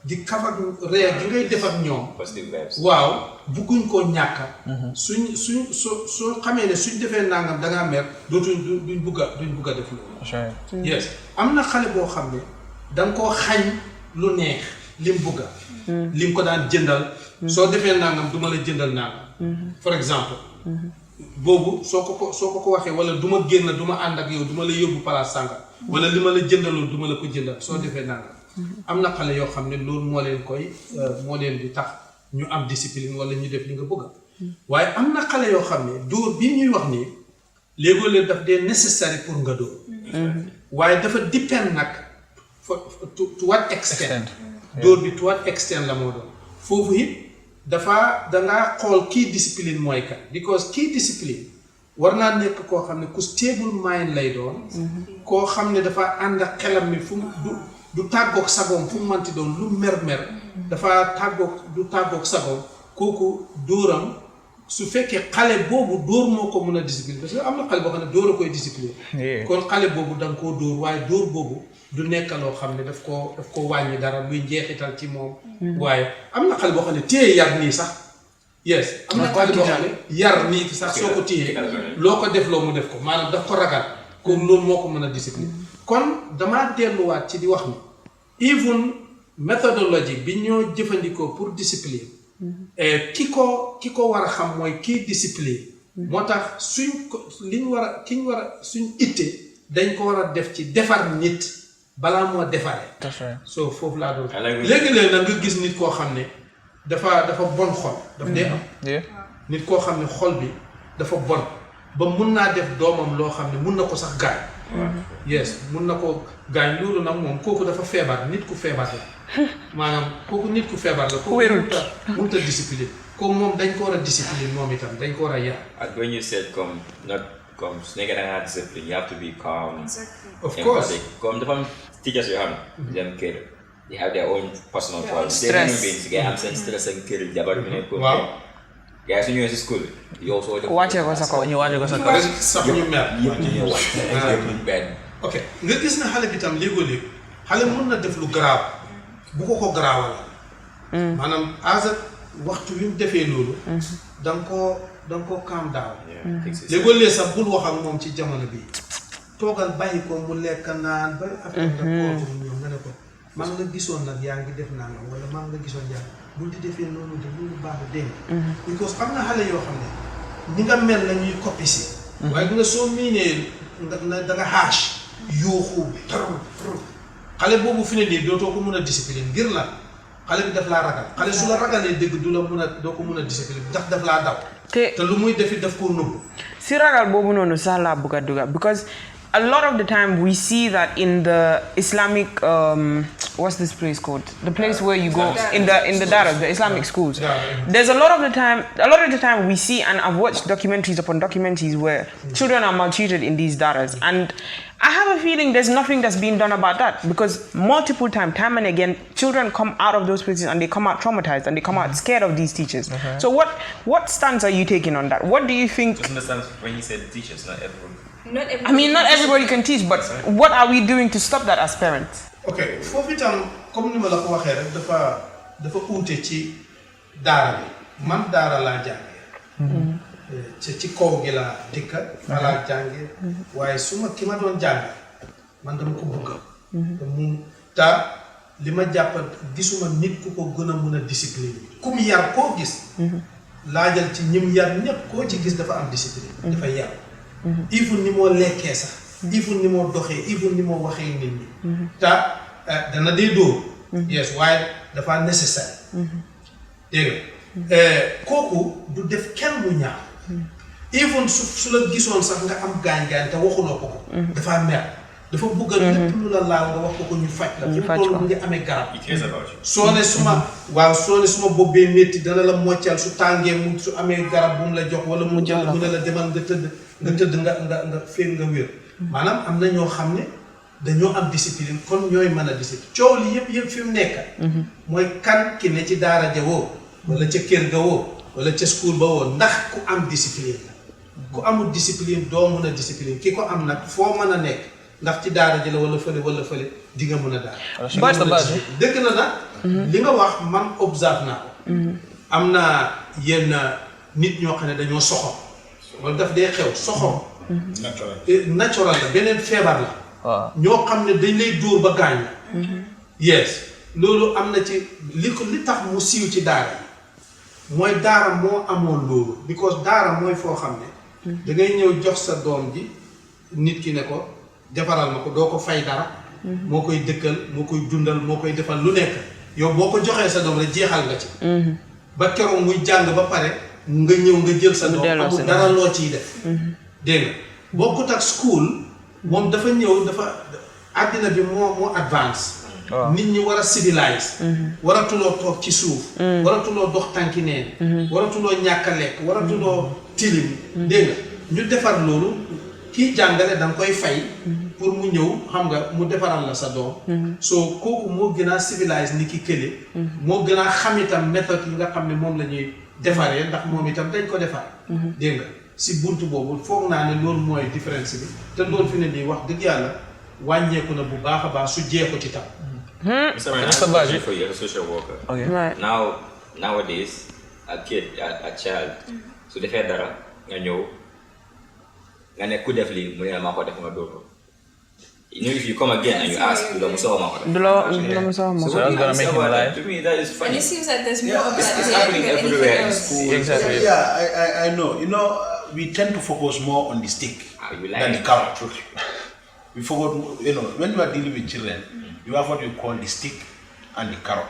di kaf ak réer gi ngay def ak ñoom waaw bugguñ koo ñàkk soo xamee ne suñ defee nangam dangaa mer duñ bugg a def loolu yes am na xale boo xam ne danga koo xañ lu neex lim bugga lim ko daan jëndal soo defee nangam duma la jëndal nangam for exemple boobu soo ko waxee wala du ma génn du ma ànd ak yow du ma la yóbbu palaas sànga wala li ma la jëndaloon du ma la ko jëndal soo defee nangam am na xale yoo xam ne loolu moo leen di tax ñu am discipline wala ñu def li nga bëgg waaye am na xale yoo xam ne dóor bii ñuy wax nii léegoo leen daf dee necessary pour nga dóor waaye dafa depend nag to what extent dóor bi to what extent la moo doon foofu it dangaa xool kii discipline mooy kan because kii discipline war naa nekk koo xam ne ku stable mind lay doon koo xam ne dafa ànd ak xelam mi fu du tàggoog sagoom fu mu manti doon lu mer dafa du tàggoog sagoom kooku dóoram su fekkee xale boobu dóor moo ko mën a discipline parce que am na xale boo xam ne dóor a koy discipline kon xale boobu da nga koo dóor waaye dóor boobu du nekk loo xam ne daf ko wàññi dara luy njeexital ci moom waaye am na xale boo xam ne téye yar nii sax yes am na xale boo xam ne yar nii sax soo ko téyee loo ko def loo mu def ko maanaam daf ko ragal comme loolu moo ko mën a discipline kon damaa delluwaat ci di wax ni even méthodologie bi ñoo jëfandikoo pour discipline ki ko war a xam mooy kii discipline moo tax suñ itte dañ ko war a def ci defar nit balaa moo defaree so foofu laa doon léegi-léegi nag nga gis nit koo xam ne dafa bon xol daf dee am nit koo xam ne xol bi dafa bon ba mun naa def doomam loo xam ne mun na ko sax gaañ yes mun na ko gaañ loolu nag moom kooku dafa feebar nit ku feebar la maanaam kooku nit ku feebar la kooku mënut a discipline comme moom dañ ko war a discipline moom itam dañ ko war a yar ak when you said comme su nekkee da ngaa discipline you have to be calm of course comme dafa am teachers yoo xam ne dem kër they have their own personal problems they're human beings ngay am seen stress ak kër jabar bi nekk gars su ñëwee si school yow soo def wàccee ko sa kaw ñu wàccee ko sa kaw sax ñu mer yëpp ñu ñëw wàcc benn ok nga gis na xale bi tam léegoo-léeg xale mën na def lu garaaw bu ko garaawal maanaam asa waxtu wi mu defee loolu da nga koo calm down léegoo-léeg sax bul wax ak moom ci jamono bi toogal bàyyi ko mu lekk naan ba affaire da koo ñëw nga ne ko man nga gisoon nag yaa ngi def nangam wala man nga gisoon yaa bul di defee noonu de loolu baaxul dégg because am na xale yoo xam ne ni nga mel la ñuy coppi si waaye nga soo miinee da nga xaach yuuxu xale boobu fi ne nii dootoo ko mën a discipline ngir la xale bi daf laa ragal xale su la ragalee dëgg doo ko mën a discipline ndax daf laa daw te lu muy defi daf koo nëbbu si ragal boobu noonu sax laa bëgg a dugal because a lot of the time we see that in the Islamic what's this place called? The place where you go in the daras, the Islamic schools. There's a lot of the time we see, and I've watched documentaries upon documentaries where children are maltreated in these daras, and I have a feeling there's nothing that's being done about that because multiple time and again, children come out of those places and they come out traumatized and they come out scared of these teachers. So what stance are you taking on that? What do you think? Just understand when you said teachers, not everyone. Not everybody can teach, but what are we doing to stop that as parents? Okay, foofu itam comme ni ma la ko waxee rek dafa uute ci daara bi man daara laa jàngee ci kaw gi laa dikka fa laa jàngee waaye ki ma doon jàng man dama ko bëgg te li ma jàpp gisuma nit ku ko gën a mën a discipline ku mu yar koo gis laajal ci ñim yar ñépp koo ci gis dafa am discipline dafa yar even ni moo lekkee sax even ni moo doxee even ni moo waxee nit ñi te dana dee dóor yes waaye dafa nécessaire dégg nga kooku du def kenn lu ñaaw even su la gisoon sax nga am gaañ-gaañ te waxuloo ko dafa mer dafa bëgg a lépp lu la laal nga wax ko ñu faj la fu toll mu ngi amee garab soo ne suma bopp bee métti dana la moccal su tàngee mu su amee garab bu mu la jox wala mu ne la demal nga tëdd nga féeg nga wér maanaam am na ñoo xam ne dañoo am discipline kon ñooy mën a discipline coow li yëpp fi mu nekk mooy kan ki ne ci daara ja woo wala ca kër ga woo wala ca school ba woo ndax ku am discipline la ku amul discipline doo mën a discipline ki ko am nag foo mën a nekk ndax ci daara ji la wala fële di nga mën a daara dëgg na nag li nga wax man observe naa ko am na yenn nit ñoo xam ne dañoo soxor wala daf dee xew soxor naturel la beneen feebar la ñoo xam ne dañ lay dóor ba gaañ la yes loolu am na ci li tax mu siiw ci daara yi mooy daara moo amoon loolu because daara mooy foo xam ne da ngay ñëw jox sa doom ji nit ki ne ko defaral ma ko doo ko fay dara moo koy dëkkal moo koy dundal moo koy defal lu nekk yow boo ko joxee sa doom rek jeexal nga ci ba keroog muy jàng ba pare nga ñëw nga jël sa doom amul dara loo ciy def dégg nga bokkut ak school moom dafa ñëw dafa àddina bi moo advance nit ñi war a civilise waratuloo toog ci suuf waratuloo dox tànki neen waratuloo ñàkk a lekk waratuloo tilim dégg nga ñu defar loolu kii jàngale da nga koy fay pour mu ñëw xam nga mu defaral la sa doom soo kooku moo gën a civilise ni ki kële moo gën a xam itam méthode yi nga xam ne moom la ñuy defaree ndax moom itam dañ ko defar dégg nga si buntu boobu foog naa ne loolu mooy différence bi te loolu fi ne nii wax dëgg yàlla wàññeeku na bu baax a baax su jeexu ci tam Mr. Baji, for you as a social worker. Okay. Right. Nowadays, a child, so the federal, nga ñëw nga ne ku def lii mu ne maa ko def nga dóor ko. You know, if you come again and you ask, du la musoo maa ko def. So that's gonna make him lie. To me, that is funny. And it seems like there's more of that. It's happening everywhere in school. Exactly. Yeah, I know. You know, we tend to focus more on the stick than the carrot. We forgot, you know, when you are dealing with children, you have what you call the stick and the carrot.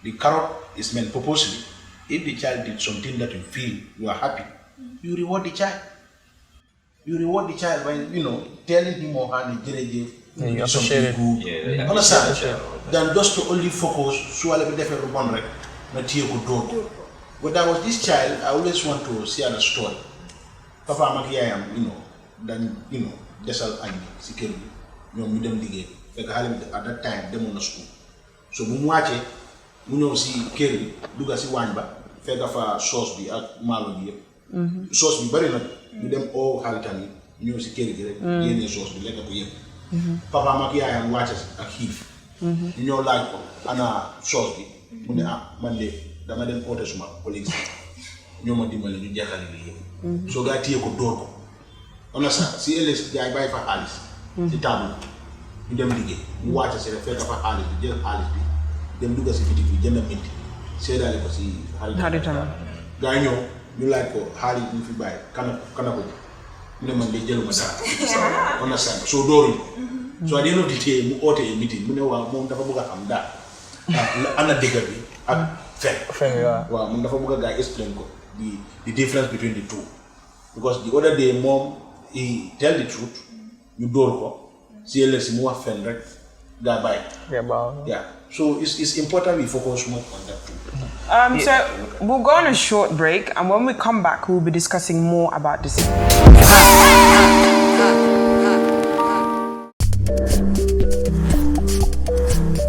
The carrot is meant purposely. If the child did something that you feel you are happy, you reward the child. You reward the child by, you know, telling him or her you appreciate it. Good. Yeah, Understand? Than just to only focus, so I'll be there for one rek, not here good dog. But there was this child, I always want to share the story. Papa Maki, I am, you know, then, you know, desal and security. You know, them ligay. At that time, them on school. So when we watch it, we know see Kerry, look at see Wamba, fega for sauce be at Malodi. Sauce be very not, you them all Halitani, you know see Kerry, the sauce be like a year. Papa Maki, I am watches a heave. You know, like, and a sauce be, when Monday, the madam orders my colleagues. You know, you jackal. So that here could door. Understand? See, let's buy for Alice. The table. You dem liggéey mu wàcc si rek fekk fa xaalis bi jël xaalis bi dem dugg si bitik bi jënd minti seedaale ko si xaritam gaa ñëw ñu laaj ko xaalis bi ñu fi bàyyi kana ko mu ne man de jëluma dara understand soo dooruñ so at the end of the day mu ootee meeting mu ne waaw moom dafa bëgg a xam daal ana dëgg bi ak fen waaw moom dafa bëgg a gaa explain ko the difference between the two because the other day moom he tell the truth ñu dóor ko yeah, so it's important we focus more on that too. So we'll go on a short break, and when we come back, we'll be discussing more about this.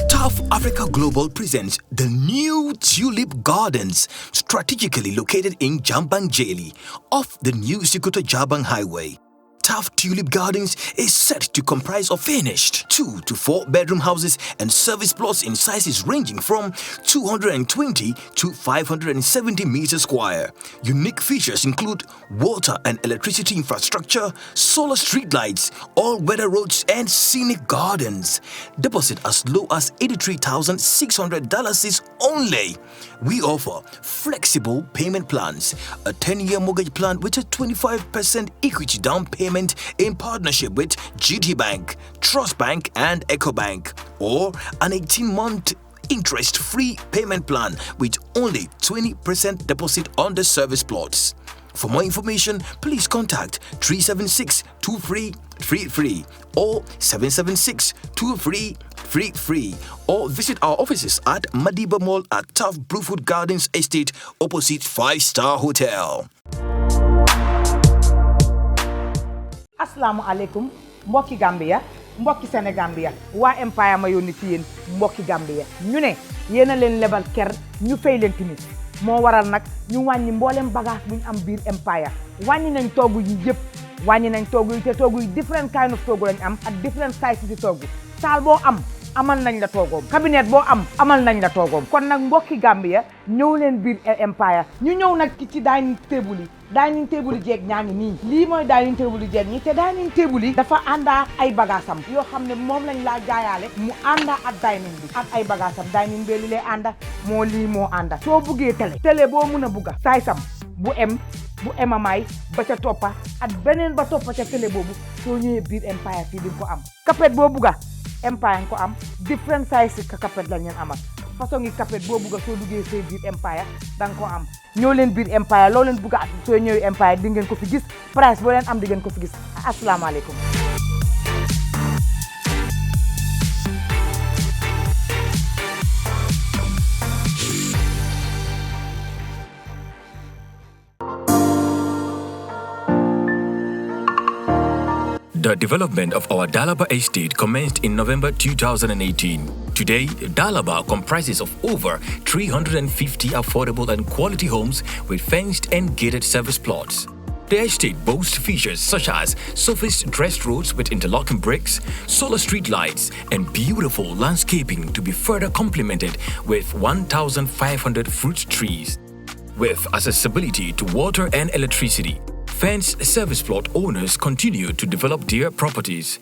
Tough Africa Global presents the new Tulip Gardens, strategically located in Jambang-Jeli, off the new Sikuta-Jabang Highway. Tough Tulip Gardens is set to comprise of finished 2 to 4 bedroom houses and service plots in sizes ranging from 220 to 570 meters square. Unique features include water and electricity infrastructure, solar streetlights, all-weather roads, and scenic gardens. Deposit as low as $83,600 is only. We offer flexible payment plans, a 10-year mortgage plan with a 25% equity down payment installment in partnership with GT Bank, Trust Bank and EcoBank, or an 18-month interest-free payment plan with only 20% deposit on the service plots. For more information, please contact 376-2333 or 776-2333 or visit our offices at Madiba Mall at Tough Bluefoot Gardens Estate opposite 5-Star Hotel. Assalamu alaikum, mbokki Gambia, mbokki Senegambia, waa Empire ma yónni ci yéen mbokki Gambia. ñu ne yéen a leen lebal ker ñu fay leen tamit moo waral nag ñu wàññi mboolem bagage bu ñu am biir Empire wàññi nañ toogu yi yëpp wàññi nañ toogu yi te toogu yi different kind of toogu lañ am ak different size ci toogu saal boo am amal nañ la toogoom cabinet boo am amal nañ la toogoom kon nag mbokki Gambia ñëw leen biir Empire ñu ñëw nag ci dining table yi dining table yi jeeg ñaa ngi nii lii mooy dining table yi jeeg ñi te dining table yi dafa àndaa ay bagaasam yoo xam ne moom lañ laa jaayaale mu àndaa ak dining bi ak ay bagaasam dining bi li lay ànda moo lii moo ànda soo buggee télé boo mun a bugga saay sam bu bu emamaay ba ca toppa ak beneen ba toppa ca télé boobu soo ñëwee biir Empire fii di ko am kapet boo bugga Empire ko am different size ka kapet la ñeen amal façon ngi kapet boo bugga soo duggee see biir Empire danga ko am ñoo leen biir Empire loo leen bugga soo ñëwee Empire di ngeen ko fi gis price boo leen am di ngeen ko fi gis asalaamaaleykum. The development of our Dalaba estate commenced in November 2018. Today, Dalaba comprises of over 350 affordable and quality homes with fenced and gated service plots. The estate boasts features such as surfaced dressed roads with interlocking bricks, solar street lights, and beautiful landscaping to be further complemented with 1,500 fruit trees. With accessibility to water and electricity, fenced service plot owners continue to develop their properties.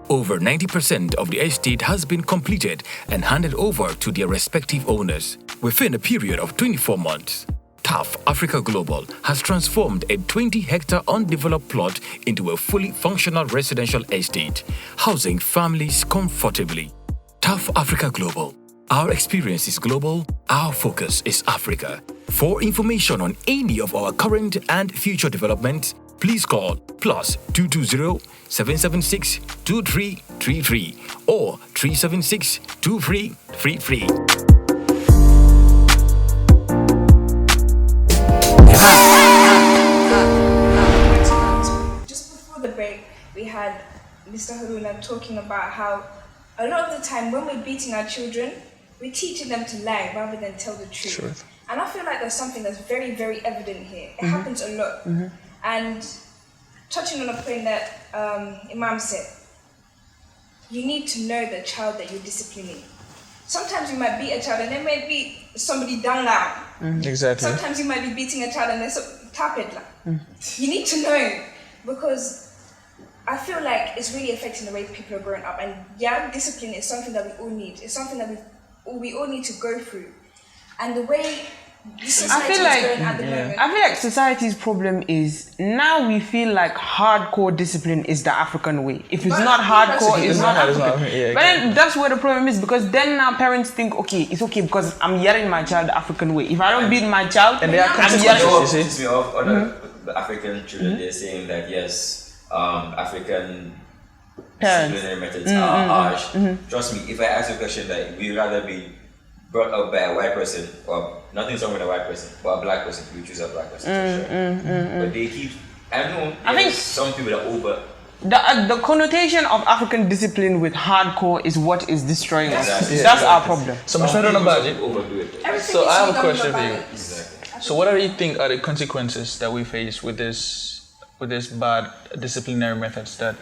Over 90% of the estate has been completed and handed over to their respective owners within a period of 24 months. Tough Africa Global has transformed a 20-hectare undeveloped plot into a fully functional residential estate, housing families comfortably. Tough Africa Global. Our experience is global, our focus is Africa. For information on any of our current and future developments, please call +220 776 2333 or 376 2333. Just before the break, we had Mr. Haruna talking about how a lot of the time when we're beating our children, we're teaching them to lie rather than tell the truth. Sure. And I feel like there's something that's very, very evident here. It happens a lot. And touching on a point that Imam said, you need to know the child that you're disciplining. Sometimes you might beat a child and there might be somebody down loud. Exactly. Sometimes you might be beating a child and there's a tap it. You need to know, because I feel like it's really affecting the way people are growing up. And yeah, discipline is something that we all need. It's something that we all need to go through. And the way society is going at the moment. I feel like society's problem is now we feel like hardcore discipline is the African way. If it's not hardcore, it's not African. But then that's where the problem is, because then now parents think, okay, it's okay because I'm yelling my child the African way. If I don't beat my child, and I'm yelling. The African children, they're saying that yes, African disciplinary methods are harsh. Trust me, if I ask you a question that we'd rather be brought up by a white person, or nothing's wrong with a white person, but a black person, you choose a black person for sure. But they keep, I think some people are over. The connotation of African discipline with hardcore is what is destroying us. That's our problem. So, Mr. Ronabaji, overdo it. so I have a question for you. So what do you think are the consequences that we face with this bad disciplinary methods that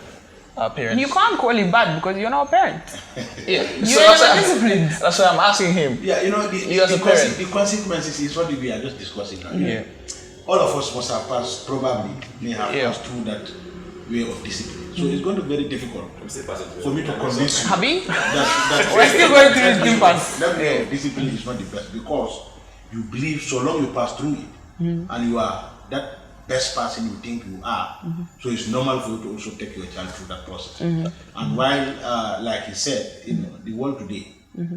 our parents? You can't call it bad because you're not a parent. Yeah. You're not disciplined. That's why I'm asking him. Yeah, you know, you as a parent. the consequences is what we are just discussing now. Yeah. All of us must have passed, may have passed through that way of discipline. So it's going to be very difficult for me to convince you Habi? that we're still going through it impasse. That way of discipline is not the best, because you believe so long you pass through it and you are that best person you think you are. So it's normal for you to also take your child through that process. And while, like he said, the world today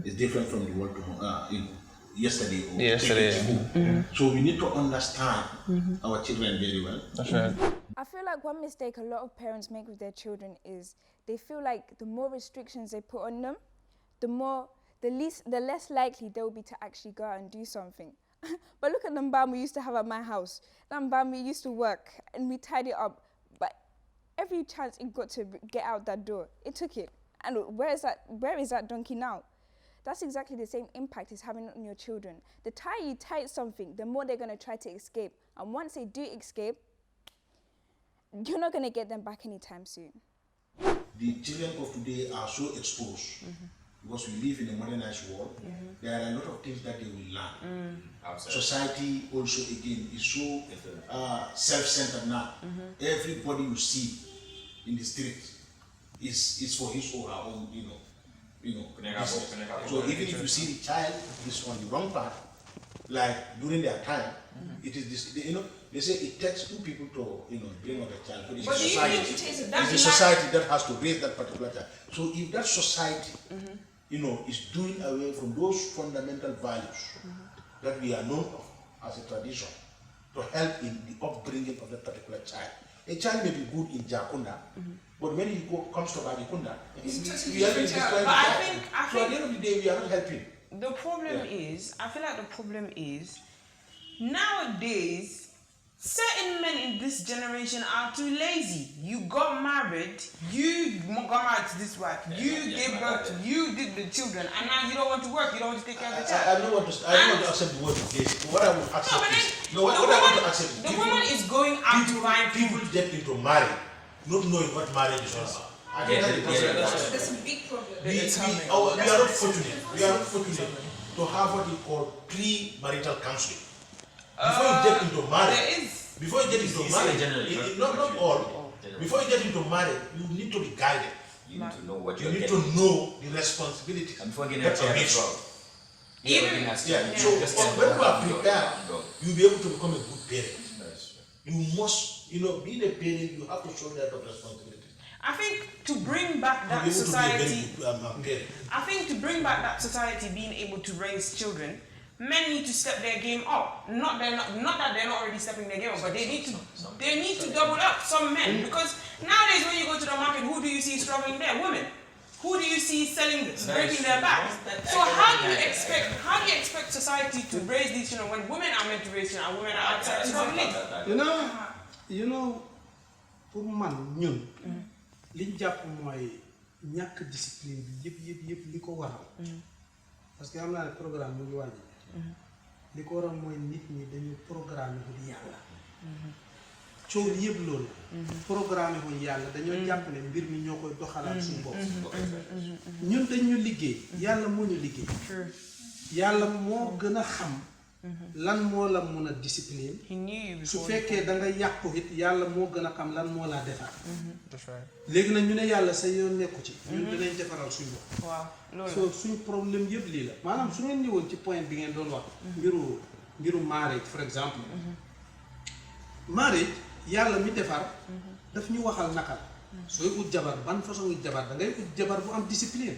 is different from the world yesterday or decades ago. So we need to understand our children very well. That's right. I feel like one mistake a lot of parents make with their children is they feel like the more restrictions they put on them, the less likely they'll be to actually go out and do something. But look at the mbam we used to have at my house. That mbam we used to work and we tied it up, but every chance it got to get out that door, it took it. And where is that donkey now? That's exactly the same impact it's having on your children. The tighter you tie something, the more they're going to try to escape. And once they do escape, you're not going to get them back anytime soon. The children of today are so exposed because we live in a modernized world. There are a lot of things that they will learn. Society also again is so self-centered now. Everybody you see in the street is for his or her own, business. So even if you see the child is on the wrong path, like during their time, it is this. They say it takes two people to bring up a child. So it's But a do you society. think it is It's the society that has to raise that particular child. So if that society, is doing away from those fundamental values that we are known of as a tradition to help in the upbringing of that particular child. A child may be good in Jakunda, but when he comes to Bajikunda, we are destroying the child. So at the end of the day, we are not helping. The problem is, I feel like the problem is, nowadays, certain men in this generation are too lazy. You got married to this wife, you gave birth, you did the children, and now you don't want to work, you don't want to take care of the child. I don't want to accept the word lazy. What I will accept the woman is going out to find people get into marriage, not knowing what marriage is all about. I think That's a big problem. we are not fortunate. We are not fortunate to have what we call pre-marital counseling. Before you get into marriage, not all. Before you get into marriage, you need to be guided. You need to know what You you're need getting. to know the responsibilities. And before getting that a child are as well. Even So when you are prepared, you'll be able to become a good parent. You must, being a parent, you have to show that of responsibility. I think to bring back that You'll be able society, to be a very good parent. I think to bring back that society being able to raise children, men need to step their game up. Not that they're not already stepping their game up, but they need to double up. Some men, because nowadays when you go to the market, who do you see struggling there? Women. Who do you see selling this, breaking their backs? So how do you expect society to raise these children when women are meant to raise children and women are outside struggling? You know, pour man ñun liñ jàpp mooy ñàkk discipline bi yëpp li ko waral. Parce que am naa ne programme mu ngi wàññi. Li ko waral mooy nit ñi dañu programme ko di yàlla. Coow li yëpp loolu. Programme ko yàlla dañoo jàpp ne mbir mi ñoo koy doxalaat suñu bopp. Ñun dañu liggéey yàlla moo ñu liggéey. Yàlla moo gën a xam lan moo la mun a discipline. Su fekkee da nga yàqu it yàlla moo gën a xam lan moo laa defar. Léegi nag ñu ne yàlla sa yoon nekku ci. ñun dinañ defaral suñu bopp. Waaw loolu so suñu problème yëpp lii la maanaam su ngeen ñëwoon ci point bi ngeen doon wax. mbiru marriage for exemple. Marriage yàlla mi defar. daf ñu waxal naka la. sooy ut jabar ban façon ut jabar da ngay ut jabar bu am discipline.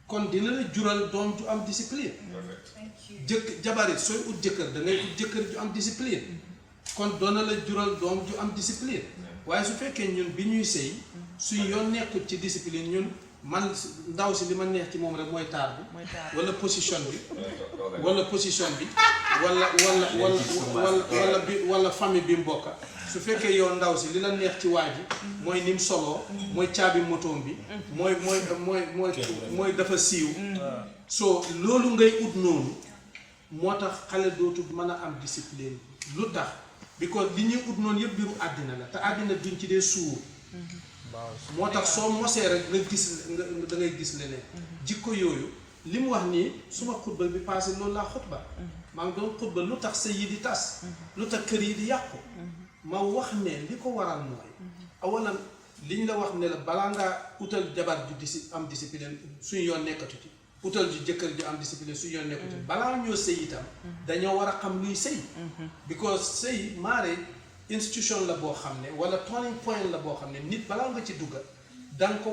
kon dina la jural doom ju am discipline. jabar it sooy ut jëkkër da ngay ut jëkkër ju am discipline. kon doona la jural doom ju am discipline. waaye su fekkee ñun bi ñuy sëy suñ yoon nekkul ci discipline ñun man ndaw si li ma neex ci moom rek mooy taar bi. wala position bi. wala famille bi mu bokk. su fekkee yow ndaw si li la neex ci waa ji mooy ni mu soloo mooy caabi motoom bi mooy dafa siiw so loolu ngay ut noonu moo tax xale dootul mën a am discipline lu tax because li ñuy ut noonu yëpp biiru àddina la te àddina duñ ci dee suur moo tax soo mosee rek nga gis da ngay gis leneen jikko yooyu li mu wax nii suma xutba bi passé loolu laa xutba maa ngi doon xutba lu tax sëy yi di tas lu tax kër yi di yàqu ma wax ne li ko waral mooy awalan liñ la wax ne la balaa ngaa utal jabar ju am discipline suñu yoon nekkatu ci utal ju jëkkër ju am discipline suñu yoon nekkatu ci balaa ñoo sëy itam dañoo war a xam luy sëy because sëy marriage institution la boo xam ne wala turning point la boo xam ne nit balaa nga ci dugga da nga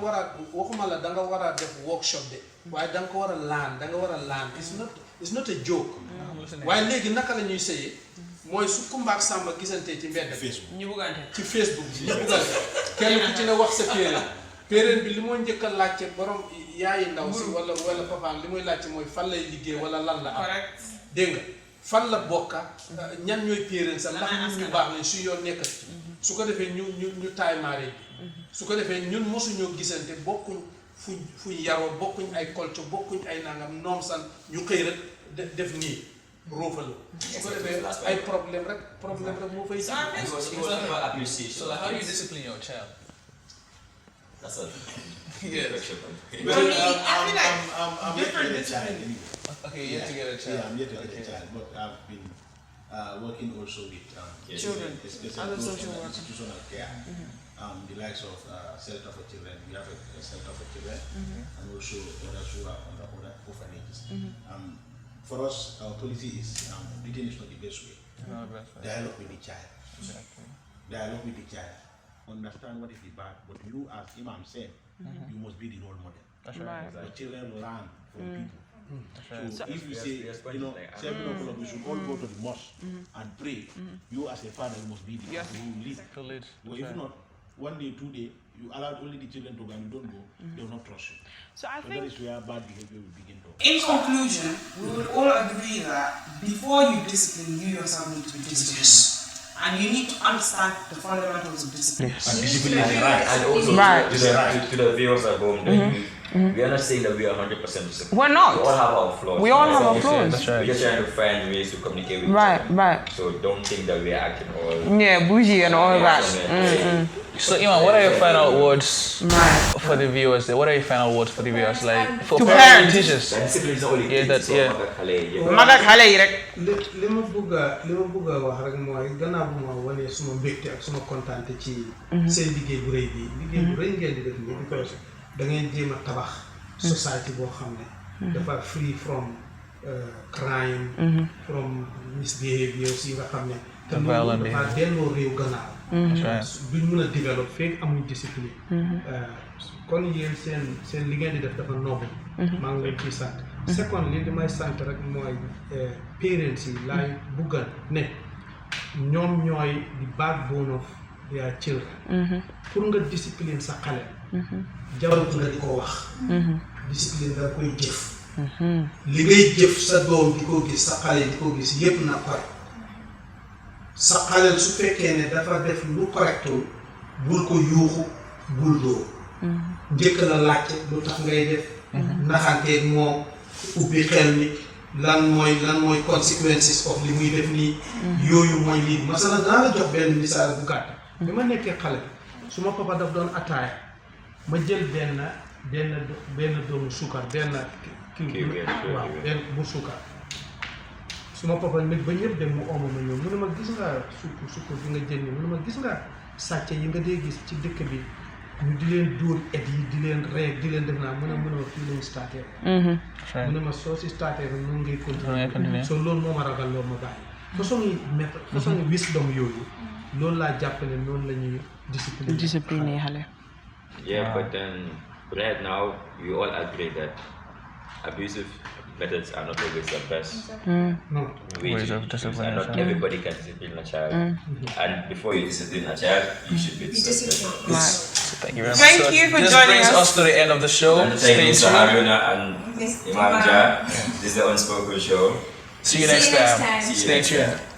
war a waxuma la da nga war a def workshop de waaye da nga ko war a laan da nga war a laan it's not a joke waaye léegi naka la ñuy sëyee mooy su Kumba ak Samba gisantee ci mbedd Facebook ñu buggante ci Facebook bi ñu buggante kenn ku ci ne wax sa péréen bi li moo njëkk a laajte borom yaayi ndaw si wala papaam li muy laajte mooy fan lay liggéey wala lan la am dégg nga fan la bokka ñan ñooy péréen sax ndax ñun ñu baax lañ su yoon nekkat su ko defee ñu taay maare bi su ko defee ñun mosuñoo gisante bokkuñ fuñ yaroo bokkuñ ay culture bokkuñ ay nangam noom san ñu xëy rek def nii roofalo su ko defee ay problème rek moo fay So how do you discipline your child? That's a Yes. question. I'm yet to get a child anyway. Okay, you have to get a child. Yeah, I'm yet to get a child, but I've been working also with Children, especially other those social on workers. institutional care, the likes of Shelter for Children. We have a Shelter for Children, and also others who are on the other orphanages. For us, our policy is beating is not the best way. Dialogue with the child. Exactly. Dialogue with the child. Understand what is the bad, but you, as Imam said, you must be the role model. That's right. The children learn from people. That's So if you say, 7 o'clock we should all go to the mosque and pray, you as a father must be the person who lead. To lead. But if not, 1 day, 2 days, you allow only the children to go and you don't go, they will not trust you. So I So think that is where bad behavior will begin to. In conclusion, we would all agree that before you discipline, you yourself need to be disciplined. And you need to understand the fundamentals of discipline. And also to the viewers at home, we are not saying that we are 100% disciplined. We're not. We all have our flaws. We all have our flaws. That's right. We're just trying to find ways to communicate with each Right, other. right. So don't think that we are acting all. Yeah, bougie and all that. So, Iman, what are your final words Right. for the viewers? What are your final words for the viewers? Like for To parents and parents. teachers. The discipline is not only Yeah, kids, that's- so yeah. Mag ak xale yi rek. li ma bëgg a wax rek mooy gannaaw bu ma wanee suma mbégte ak suma kontaante ci seen liggéey bu rëy bi liggéey bu rëy ngeen di def nii because da ngeen jéem a tabax society boo xam ne dafa free from crime from misbehaviors yi nga xam ne te loolu dafa delloo réew gannaaw duñ mën a développer fekk amuñ discipline kon yéen seen li ngeen di def dafa noble maa ngi leen ciy sant second li may sant rek mooy parents yi laay buggal ne ñoom ñooy the backbone of their children pour nga discipline sa xale jarut nga di ko wax discipline nga koy jëf li ngay jëf sa doom di ko gis sa xale di ko gis yépp na pare sa xale su fekkee ne dafa def lu correctul bul ko yuuxu bul dóor njëkk la laajte lu tax ngay def naxanteeg moom ubbi xel mi lan mooy consequences of li muy def nii yooyu mooy lii masala naa la jox benn misaal bu gàtt bi ma nekkee xale su ma papa daf doon ataaya ma jël benn doomu suukar benn benn bu suukar su ma papa nag ba ñëpp dem mu omo ma ñëw mu ne ma gis nga sukkur bi nga jël ni mu ne ma gis nga sàcce yi nga dee gis ci dëkk bi ñu di leen dóor et yi di leen reeg di leen def naa mu ne ma fii lañu starté mu ne ma soo si starté rek noonu ngay continuer so loolu moo ma ragal loolu ma bàyyi façon wisdom yooyu loolu laa jàpp ne noonu la ñuy discipline xale. Yeah, but then right now we all agree that abusive methods are not always the best ways of discipline. Not everybody can discipline a child. And before you discipline a child, you should be disciplined. Thank you very much. Thank you for this joining brings us. to the end of the show. And Stay thank Mr. tuned. Haruna and Imam Jah. This is the Unspoken Show. See you next time. See you Stay next tuned. time.